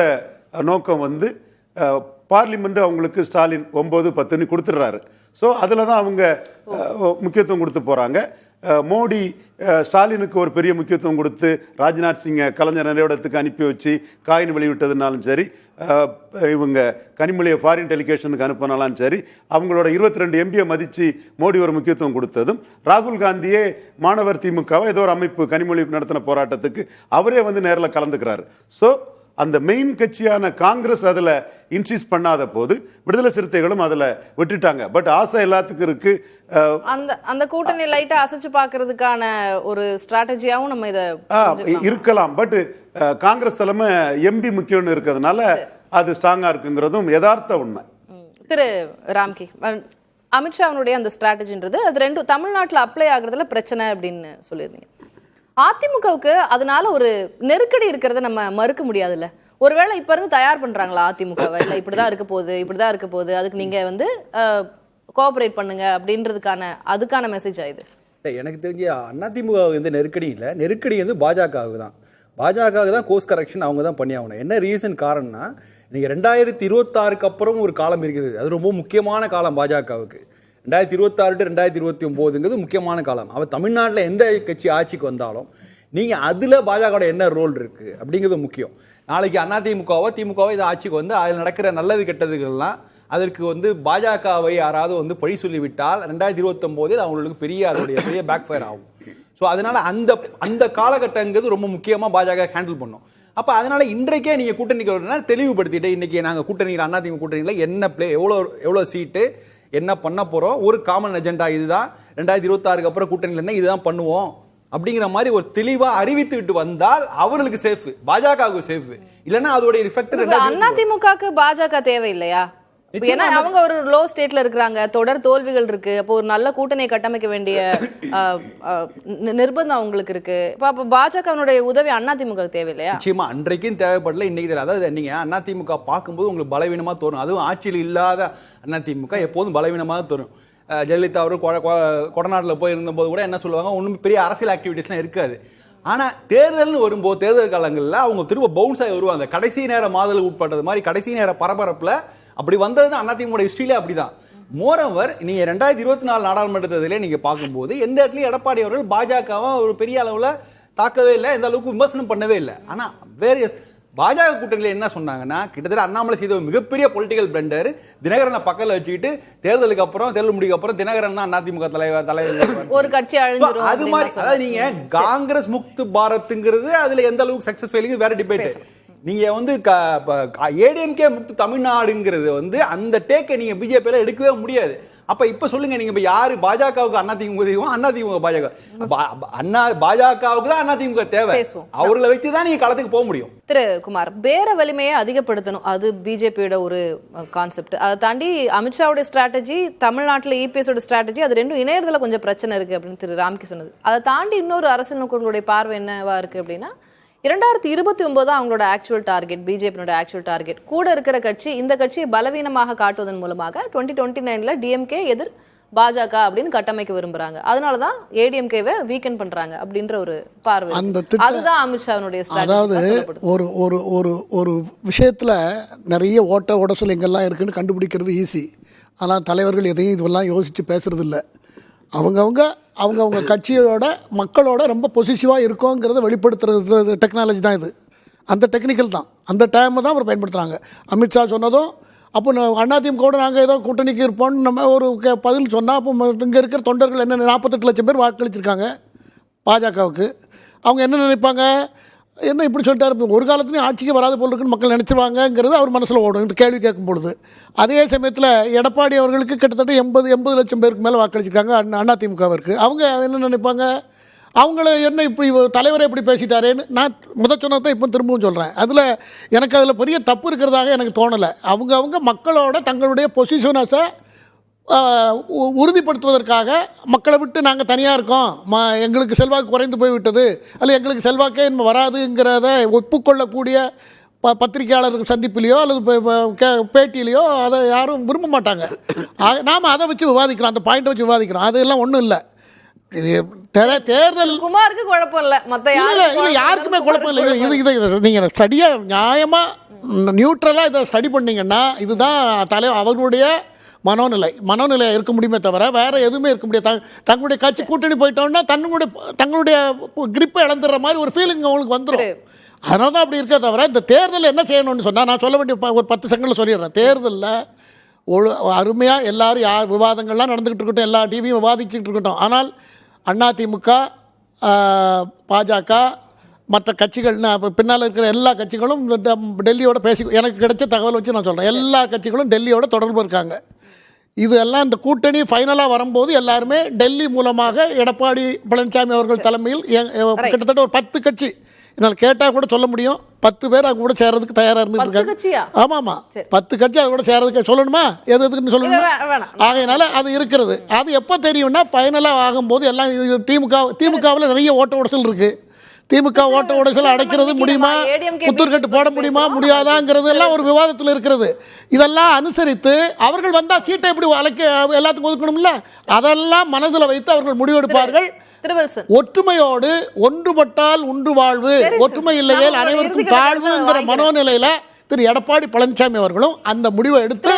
நோக்கம் பார்லிமெண்ட் அவங்களுக்கு ஸ்டாலின் 9-10 கொடுத்துட்றாரு. ஸோ அதில் தான் அவங்க முக்கியத்துவம் கொடுத்து போகிறாங்க. மோடி ஸ்டாலினுக்கு ஒரு பெரிய முக்கியத்துவம் கொடுத்து ராஜ்நாத் சிங்கை கலைஞர் நினைவிடத்துக்கு அனுப்பி வச்சு காயின் வெளியிட்டதுனாலும் சரி, இவங்க கனிமொழியை ஃபாரின் டெலிகேஷனுக்கு அனுப்பினாலும் சரி, அவங்களோட 22 எம்பியை மதித்து மோடி ஒரு முக்கியத்துவம் கொடுத்ததும், ராகுல் காந்தியே மாணவர் திமுகவை ஏதோ ஒரு அமைப்பு கனிமொழி நடத்தின போராட்டத்துக்கு அவரே நேரில் கலந்துக்கிறாரு. ஸோ அந்த மெயின் கட்சியான காங்கிரஸ் அதில் இன்சிஸ்ட் பண்ணாத போது விடுதலை சிறுத்தைகளும் அதில் விட்டுட்டாங்க. பட் ஆசை எல்லாத்துக்கும் இருக்கு. அந்த கூட்டணி லைட்டா அசைச்சு பார்க்கிறதுக்கான ஒரு ஸ்ட்ராட்டஜியாவும் நம்ம இதை இருக்கலாம். பட் காங்கிரஸ் தலைமை எம்பி முக்கியம்னு இருக்கிறதுனால அது ஸ்ட்ராங்கா இருக்குங்கிறதும் யதார்த்த உண்மை. திரு ராம்கி, அமித்ஷாவுடைய அந்த ஸ்ட்ராட்டஜின்றது அது ரெண்டும் தமிழ்நாட்டில் அப்ளை ஆகுறதுல பிரச்சனை அப்படின்னு சொல்லியிருந்தீங்க. அதிமுகவுக்கு அதனால ஒரு நெருக்கடி இருக்கிறத நம்ம மறுக்க முடியாதுல்ல. ஒருவேளை இப்ப இருந்து தயார் பண்றாங்களா அதிமுகவை, இல்ல இப்படிதான் இருக்க போகுது, அதுக்கு நீங்க கோஆபரேட் பண்ணுங்க அதுக்கான மெசேஜ் ஆயுது? எனக்கு தெரிஞ்ச அதிமுக நெருக்கடி இல்லை, நெருக்கடி பாஜகவுக்கு தான். பாஜகவுக்கு தான் கோர்ஸ் கரெக்ஷன் அவங்க தான் பண்ணி ஆகணும். என்ன ரீசன் காரணம்னா, இன்னைக்கு 2026க்கு அப்புறம் ஒரு காலம் இருக்கிறது. அது ரொம்ப முக்கியமான காலம் பாஜகவுக்கு. 2026 to 2029ங்கிறது முக்கியமான காலம். அவர் தமிழ்நாட்டில் எந்த கட்சி ஆட்சிக்கு வந்தாலும் நீங்கள் அதில் பாஜகவோட என்ன ரோல் இருக்குது அப்படிங்கிறது முக்கியம். நாளைக்கு அதிமுகவோ திமுகவோ இது ஆட்சிக்கு அதில் நடக்கிற நல்லது கெட்டதுகள்லாம் அதற்கு பாஜகவை யாராவது பழி சொல்லிவிட்டால் 2029 அவங்களுக்கு பெரிய பேக் ஃபயர் ஆகும். ஸோ அதனால அந்த காலகட்டங்கிறது ரொம்ப முக்கியமாக பாஜக ஹேண்டில் பண்ணும். அப்போ அதனால இன்றைக்கே நீங்கள் கூட்டணிக்கு தெளிவுபடுத்திட்டு இன்னைக்கு நாங்கள் கூட்டணியில் அதிமுக கூட்டணியில் என்ன எவ்வளோ சீட்டு என்ன பண்ண போறோம், ஒரு காமன் அஜெண்டா இதுதான், 2026க்கு அப்புறம் கூட்டணியில் என்ன இதுதான் பண்ணுவோம் அப்படிங்கிற மாதிரி ஒரு தெளிவா அறிவித்து விட்டு வந்தால் அவர்களுக்கு சேஃப், பாஜகவுக்கு சேஃப். இல்லைன்னா அதோட ரிஃபெக்ட் அதிமுகவுக்கு பாஜக தேவையில்லையா? ஏன்னா அவங்க ஒரு லோ ஸ்டேட்ல இருக்கிறாங்க, தொடர் தோல்விகள் இருக்கு. அப்போ ஒரு நல்ல கூட்டணியை கட்டமைக்க வேண்டிய நிர்பந்தம் அவங்களுக்கு இருக்கு. அப்ப பாஜகவுடைய உதவி அதிமுக தேவையில்லையா? நிச்சயமா அன்றைக்கும் தேவைப்படல, இன்னைக்கு தெரியல. அதாவது நீங்க அதிமுக பார்க்கும்போது உங்களுக்கு பலவீனமா தோணும். அதுவும் ஆட்சியில் இல்லாத அதிமுக எப்போதும் பலவீனமாக தோணும். ஜெயலலிதா அவரும் கொடநாட்டில் போய் இருந்தபோது கூட என்ன சொல்லுவாங்க, ஒன்றும் பெரிய அரசியல் ஆக்டிவிட்டிஸ்லாம் இருக்காது. ஆனால் தேர்தல்னு வரும்போது தேர்தல் காலங்களில் அவங்க திரும்ப பவுன்ஸ் ஆகி வருவாங்க. கடைசி நேர மாதலுக்கு உட்பட்டது மாதிரி கடைசி நேர பரபரப்பில் அப்படி வந்தது தான் அதிமுக ஹிஸ்டரியிலே அப்படிதான். மோரோவர் நீங்கள் 2024 நாடாளுமன்ற தேர்தலே நீங்கள் பார்க்கும்போது எந்த இடத்துலையும் எடப்பாடி அவர்கள் பாஜகவை ஒரு பெரிய அளவில் தாக்கவே இல்லை, எந்த அளவுக்கு விமர்சனம் பண்ணவே இல்லை. ஆனால் வேரியஸ் பாஜக கூட்டணியில் என்ன சொன்னாங்கன்னா, கிட்டத்தட்ட அண்ணாமலை செய்த ஒரு மிகப்பெரிய பொலிட்டிக்கல் பிளண்டர் தினகரனை பக்கத்தில் வச்சுக்கிட்டு தேர்தலுக்கு அப்புறம் தேர்தல் முடிவுக்கு அப்புறம் தினகரன் தான் அதிமுக தலைவர் ஒரு கட்சி அது மாதிரி. அதாவது நீங்க காங்கிரஸ் முக்து பாரத்ங்கிறது அதுல எந்த அளவுக்கு சக்சஸ் ஃபெயிலிங் வேற டிபேட். நீங்க வந்து ஏடிஎம்கே முக்து தமிழ்நாடுங்கிறது வந்து அந்த டேக்கை நீங்க பிஜேபியில எடுக்கவே முடியாது. அப்ப இப்ப சொல்லுங்க, நீங்க இப்ப யாரு பாஜகவுக்கு அதிமுக பாஜக பாஜகவுக்கு தான் அதிமுக தேவை, அவர்களை வச்சுதான் நீங்க களத்துக்கு போக முடியும். திரு குமார், பேர வலிமையை அதிகப்படுத்தணும், அது பிஜேபியோட ஒரு கான்செப்ட். அதை தாண்டி அமித்ஷாவோட ஸ்ட்ராட்டஜி, தமிழ்நாட்டில் இபிஎஸோட ஸ்ட்ராட்டஜி, அது ரெண்டும் இணையறதுல கொஞ்சம் பிரச்சனை இருக்கு அப்படின்னு திரு ராம்கி சொன்னது. அதை தாண்டி இன்னொரு அரசியல் நோக்கங்களுடைய பார்வை என்னவா இருக்கு அப்படின்னா, 2029 தான் அவங்களோட ஆக்சுவல் டார்கெட், பிஜேபியோட ஆக்சுவல் டார்கெட். கூட இருக்கிற கட்சி இந்த கட்சியை பலவீனமாக காட்டுவதன் மூலமாக 2029ல டிஎம்கே எதிர் பாஜக அப்படின்னு கட்டமைக்க விரும்புறாங்க. அதனாலதான் ஏடிஎம்கேவை வீக்கன் பண்றாங்க அப்படின்ற ஒரு பார்வை. அதுதான் அமித்ஷாவுடைய ஸ்ட்ராட்டஜி. அதாவது ஒரு ஒரு ஒரு ஒரு விஷயத்துல நிறைய ஓட்ட உடசல் எங்கெல்லாம் இருக்குன்னு கண்டுபிடிக்கிறது ஈஸி. ஆனால் தலைவர்கள் எதையும் இதெல்லாம் யோசிச்சு பேசுறது இல்லை. அவங்கவுங்க கட்சியோட மக்களோட ரொம்ப பொசிட்டிவாக இருக்கோங்கிறத வெளிப்படுத்துறது டெக்னாலஜி தான் இது. அந்த டெக்னிக்கல் தான், அந்த டைமை தான் அவர் பயன்படுத்துகிறாங்க. அமித்ஷா சொன்னதும் அப்போ அதிமுக நாங்கள் ஏதோ கூட்டணிக்கு இருப்போம்னு நம்ம ஒரு பதில் சொன்னால், அப்போ இங்கே இருக்கிற தொண்டர்கள் என்ன 48 லட்சம் பேர் வாக்களிச்சிருக்காங்க பாஜகவுக்கு. அவங்க என்ன நினைப்பாங்க, என்ன இப்படி சொல்லிட்டாரு, ஒரு காலத்துலேயும் ஆட்சிக்கு வராது போல் இருக்குன்னு மக்கள் நினச்சிருவாங்கங்கிறது அவர் மனசில் ஓடும் இந்த கேள்வி கேட்கும் பொழுது. அதே சமயத்தில் எடப்பாடி அவர்களுக்கு கிட்டத்தட்ட 80 லட்சம் பேருக்கு மேலே வாக்களிச்சிருக்காங்க அதிமுகவிற்கு. அவங்க என்ன நினைப்பாங்க, அவங்கள என்ன இப்படி தலைவரை எப்படி பேசிட்டாரேன்னு நான் சொன்னதான் இப்போ திரும்பவும் சொல்கிறேன். எனக்கு அதில் பெரிய தப்பு இருக்கிறதாக எனக்கு தோணலை. அவங்க மக்களோட தங்களுடைய பொசிஷனஸை உறுதிப்படுத்துவதற்காக மக்களை விட்டு நாங்கள் தனியாக இருக்கோம், எங்களுக்கு செல்வாக்கு குறைந்து போய்விட்டது, அல்லது எங்களுக்கு செல்வாக்கே இன்னும் வராதுங்கிறத ஒப்புக்கொள்ளக்கூடிய பத்திரிகையாளர்கள் சந்திப்பிலையோ அல்லது பேட்டியிலையோ அதை யாரும் விரும்ப மாட்டாங்க. நாம் அதை வச்சு விவாதிக்கிறோம், அந்த பாயிண்டை வச்சு விவாதிக்கிறோம். அதெல்லாம் ஒன்றும் இல்லை. தேர்தல் குமாருக்கு குழப்பம் இல்லை, இல்லை யாருக்குமே குழப்பம் இல்லை. இதை நீங்கள் ஸ்டடியாக நியாயமாக நியூட்ரலாக இதை ஸ்டடி பண்ணிங்கன்னா இதுதான் அவர்களுடைய மனோநிலை இருக்க முடியுமே தவிர வேற எதுவுமே இருக்க முடியாது. தங்களுடைய கட்சி கூட்டணி போயிட்டோம்னா தங்களுடைய கிரிப்பை இழந்துடுற மாதிரி ஒரு ஃபீலிங் அவங்களுக்கு வந்துடும். அதனால தான் அப்படி இருக்க தவிர இந்த தேர்தலில் என்ன செய்யணும்னு சொன்னால், நான் சொல்ல வேண்டிய ஒரு 10 செகண்டில் சொல்லிடுறேன். தேர்தலில் அருமையாக எல்லாரும் விவாதங்கள்லாம் நடந்துக்கிட்டு இருக்கட்டும், எல்லா டிவியும் விவாதிச்சுக்கிட்டு இருக்கட்டும். ஆனால் அதிமுக, பாஜக, மற்ற கட்சிகள் பின்னால் இருக்கிற எல்லா கட்சிகளும் டெல்லியோட எனக்கு கிடைச்ச தகவல் வச்சு நான் சொல்கிறேன், எல்லா கட்சிகளும் டெல்லியோட தொடர்பு இருக்காங்க. இதெல்லாம் இந்த கூட்டணி ஃபைனலாக வரும்போது எல்லாருமே டெல்லி மூலமாக எடப்பாடி பழனிசாமி அவர்கள் தலைமையில் கிட்டத்தட்ட ஒரு 10 கட்சி, என்னால் கேட்டால் கூட சொல்ல முடியும், 10 பேர் அவங்க கூட சேர்றதுக்கு தயாராக இருந்துட்டு இருக்காங்க. ஆமாம் 10 கட்சி அது கூட சேர்றதுக்கு சொல்லணுமா, எதுக்குன்னு சொல்லணுமா? ஆகையினால அது இருக்கிறது. அது எப்போ தெரியும்னா ஃபைனலாக ஆகும்போது எல்லாம் திமுகவில் நிறைய ஓட்ட உடசல் இருக்குது. திமுக ஓட்ட உடைசல் அடைக்கிறது முடியுமா, புத்தூர்கட்டு போட முடியுமா முடியாதாங்கிறது எல்லாம் ஒரு விவாதத்தில் இருக்கிறது. இதெல்லாம் அனுசரித்து அவர்கள் வந்தால் சீட்டை எப்படி எல்லாத்துக்கும் ஒதுக்கணும்ல, அதெல்லாம் மனதில் வைத்து அவர்கள் முடிவெடுப்பார்கள். ஒற்றுமையோடு ஒன்றுபட்டால் ஒன்று வாழ்வு, ஒற்றுமை இல்லையே அனைவருக்கும் தாழ்வுங்கிற மனோநிலையில திரு எடப்பாடி பழனிசாமி அவர்களும் அந்த முடிவை எடுத்து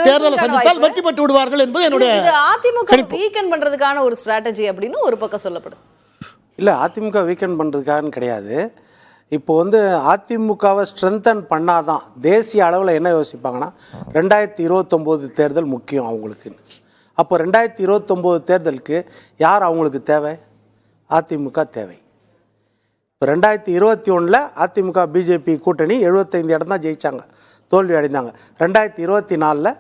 தேர்தலை சந்தித்தால் வெற்றி பெற்று விடுவார்கள் என்பது என்னுடைய அதிமுக வீக்கெண்ட் பண்றதுக்கான ஒரு ஸ்ட்ராட்டஜி அப்படின்னு ஒரு பக்கம் சொல்லப்படுது. இல்லை, அதிமுக வீக்கெண்ட் பண்ணுறதுக்காகன்னு கிடையாது. இப்போ அதிமுகவை ஸ்ட்ரென்தன் பண்ணாதான் தேசிய அளவில் என்ன யோசிப்பாங்கன்னா 2029 தேர்தல் முக்கியம் அவங்களுக்குன்னு. அப்போ 2029 தேர்தலுக்கு யார் அவங்களுக்கு தேவை? அதிமுக தேவை. இப்போ 2021 அதிமுக பிஜேபி கூட்டணி 75 இடம் தான் ஜெயிச்சாங்க, தோல்வி அடைந்தாங்க. 2024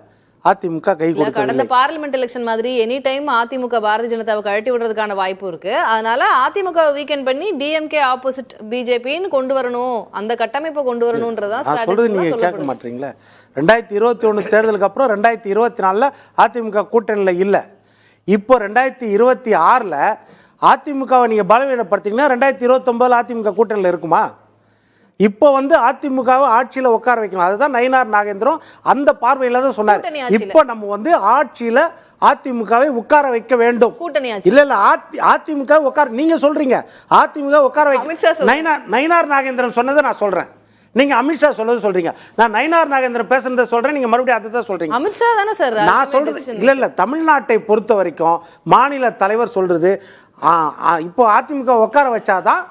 அதிமுக கை கொடுக்கவில்லை. கடந்த பார்லிமெண்ட் எலெக்ஷன் மாதிரி எனி டைம் அதிமுக பாரதிய ஜனதாவை கழட்டி விடுறதுக்கான வாய்ப்பு இருக்கு. அதனால அதிமுக வீக்கெண்ட் பண்ணி டிஎம்கே ஆப்போசிட் பிஜேபின்னு கொண்டு வரணும், அந்த கட்டமைப்பை கொண்டு வரணும்ன்றதான் சொல்றது. நீங்க கேட்க மாட்டீங்களா? 2021 தேர்தலுக்கு அப்புறம் 2024 அதிமுக கூட்டணியில் இல்லை. இப்போ 2026 அதிமுகவை நீங்க பலவீனப்படுத்தீங்கன்னா 2029 அதிமுக கூட்டணியில் இருக்குமா? இப்போ அதிமுகவை ஆட்சியில் உட்கார வைக்கணும். அதுதான் நயினார் நாகேந்திரம் அந்த பார்வையில தான் சொன்னார். இப்போ நம்ம ஆட்சியில் அதிமுகவை உட்கார வைக்க வேண்டும். இல்ல அதிமுக உட்கார, நீங்க சொல்றீங்க அதிமுக உட்கார வைக்க. நயினார் நாகேந்திரன் சொன்னதை நான் சொல்றேன், நீங்க அமித்ஷா சொல்றது சொல்றீங்க. நான் நயினார் நாகேந்திரன் பேசுறதை சொல்றேன், நீங்க மறுபடியும் அதை தான் சொல்றீங்க. அமித்ஷா தானே சார் நான் சொல்றது. இல்ல தமிழ்நாட்டை பொறுத்த வரைக்கும் மாநில தலைவர் சொல்றது, இப்போ அதிமுக உட்கார வச்சாதான்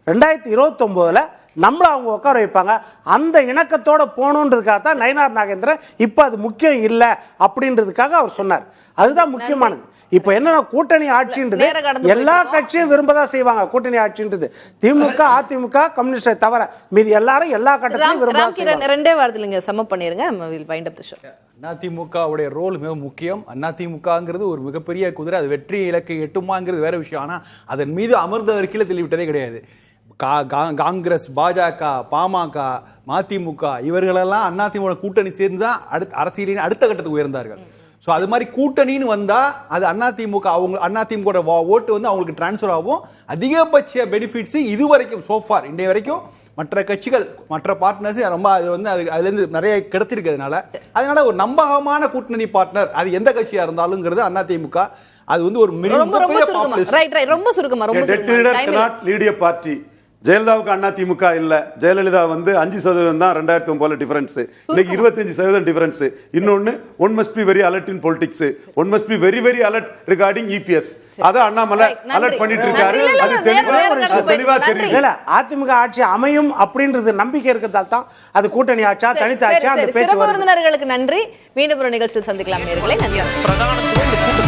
2029 நம்மள அவங்க உட்கார வைப்பாங்க. அந்த இணக்கத்தோட போகணுன்றதுக்காக தான் நயினார் நாகேந்திரன் இப்போ அது முக்கியம் இல்லை அப்படின்றதுக்காக அவர் சொன்னார். அதுதான் முக்கியமானது. இப்ப என்ன கூட்டணி ஆட்சின்றது நேர கடந்து எல்லா போயிட்டு கட்சியும் விரும்பதான் செய்வாங்க. கூட்டணி ஆட்சின்றது திமுக, அதிமுக, கம்யூனிஸ்டை தவிர மீதி எல்லாரும் எல்லா கட்டத்திலும் விரும்பதான் ராம்கிரண் செய்வாங்க. ரெண்டே வாரத்துல நீங்க சம பண்ணிருங்க. Will wind up the show. அதிமுகவுடைய ரோல் மிக முக்கியம். அதிமுகங்கிறது ஒரு மிகப்பெரிய குதிரை, அது வெற்றி இலக்கை எட்டுமாங்கிறது வேற விஷயம். ஆனா அதன் மீது அமர்ந்தவர் கீழே தெளிவிட்டதே கிடையாது. காங்கிரஸ், பாஜக, பாமக, மதிமுக இவர்களெல்லாம் அதிமுக கூட்டணி சேர்ந்து தான் அரசியலின் அடுத்த கட்டத்துக்கு உயர்ந்தார்கள். ஸோ அது மாதிரி கூட்டணின்னு வந்தா அது அதிமுக அதிமுக ஓட்டு வந்து அவங்களுக்கு டிரான்ஸ்ஃபர் ஆகும். அதிகபட்ச பெனிஃபிட்ஸ் இதுவரைக்கும் சோஃபார் இன்றைய வரைக்கும் மற்ற கட்சிகள் மற்ற பார்ட்னர்ஸ் ரொம்ப அது வந்து அதுலேருந்து நிறைய கிடைத்திருக்கிறதுனால அதனால ஒரு நம்பகமான கூட்டணி பார்ட்னர் அது எந்த கட்சியா இருந்தாலும்ங்கிறது அதிமுக. அது வந்து ஒரு ரொம்ப சுருக்கமா லீட் எ பார்ட்டி. ஜெயலலிதாவுக்கு அதிமுக இல்ல, ஜெயலலிதா வந்து 5% தான் 2009 டிஃபரன்ஸ், இன்னைக்கு 25% டிஃபரன்ஸ். இன்னொன்னு one must be very alert in politics, one must be very very alert regarding EPS. அத அண்ணாமலை அலர்ட் பண்ணிட்டு இருக்காரு. அது தெளிவா தெரியுது. இல்ல அதிமுக ஆட்சி அமையும் அப்படின்றது நம்பிக்கை இருக்கிறதால தான் அது கூட்டணி ஆட்சியா தனித்த ஆட்சியா அந்த பேச்சு வருது. விருந்தினர்களுக்கு நன்றி. மீண்டும் ஒரு நிகழ்ச்சியில் சந்திக்கலாம் நேயர்களே. நன்றி. பிரதான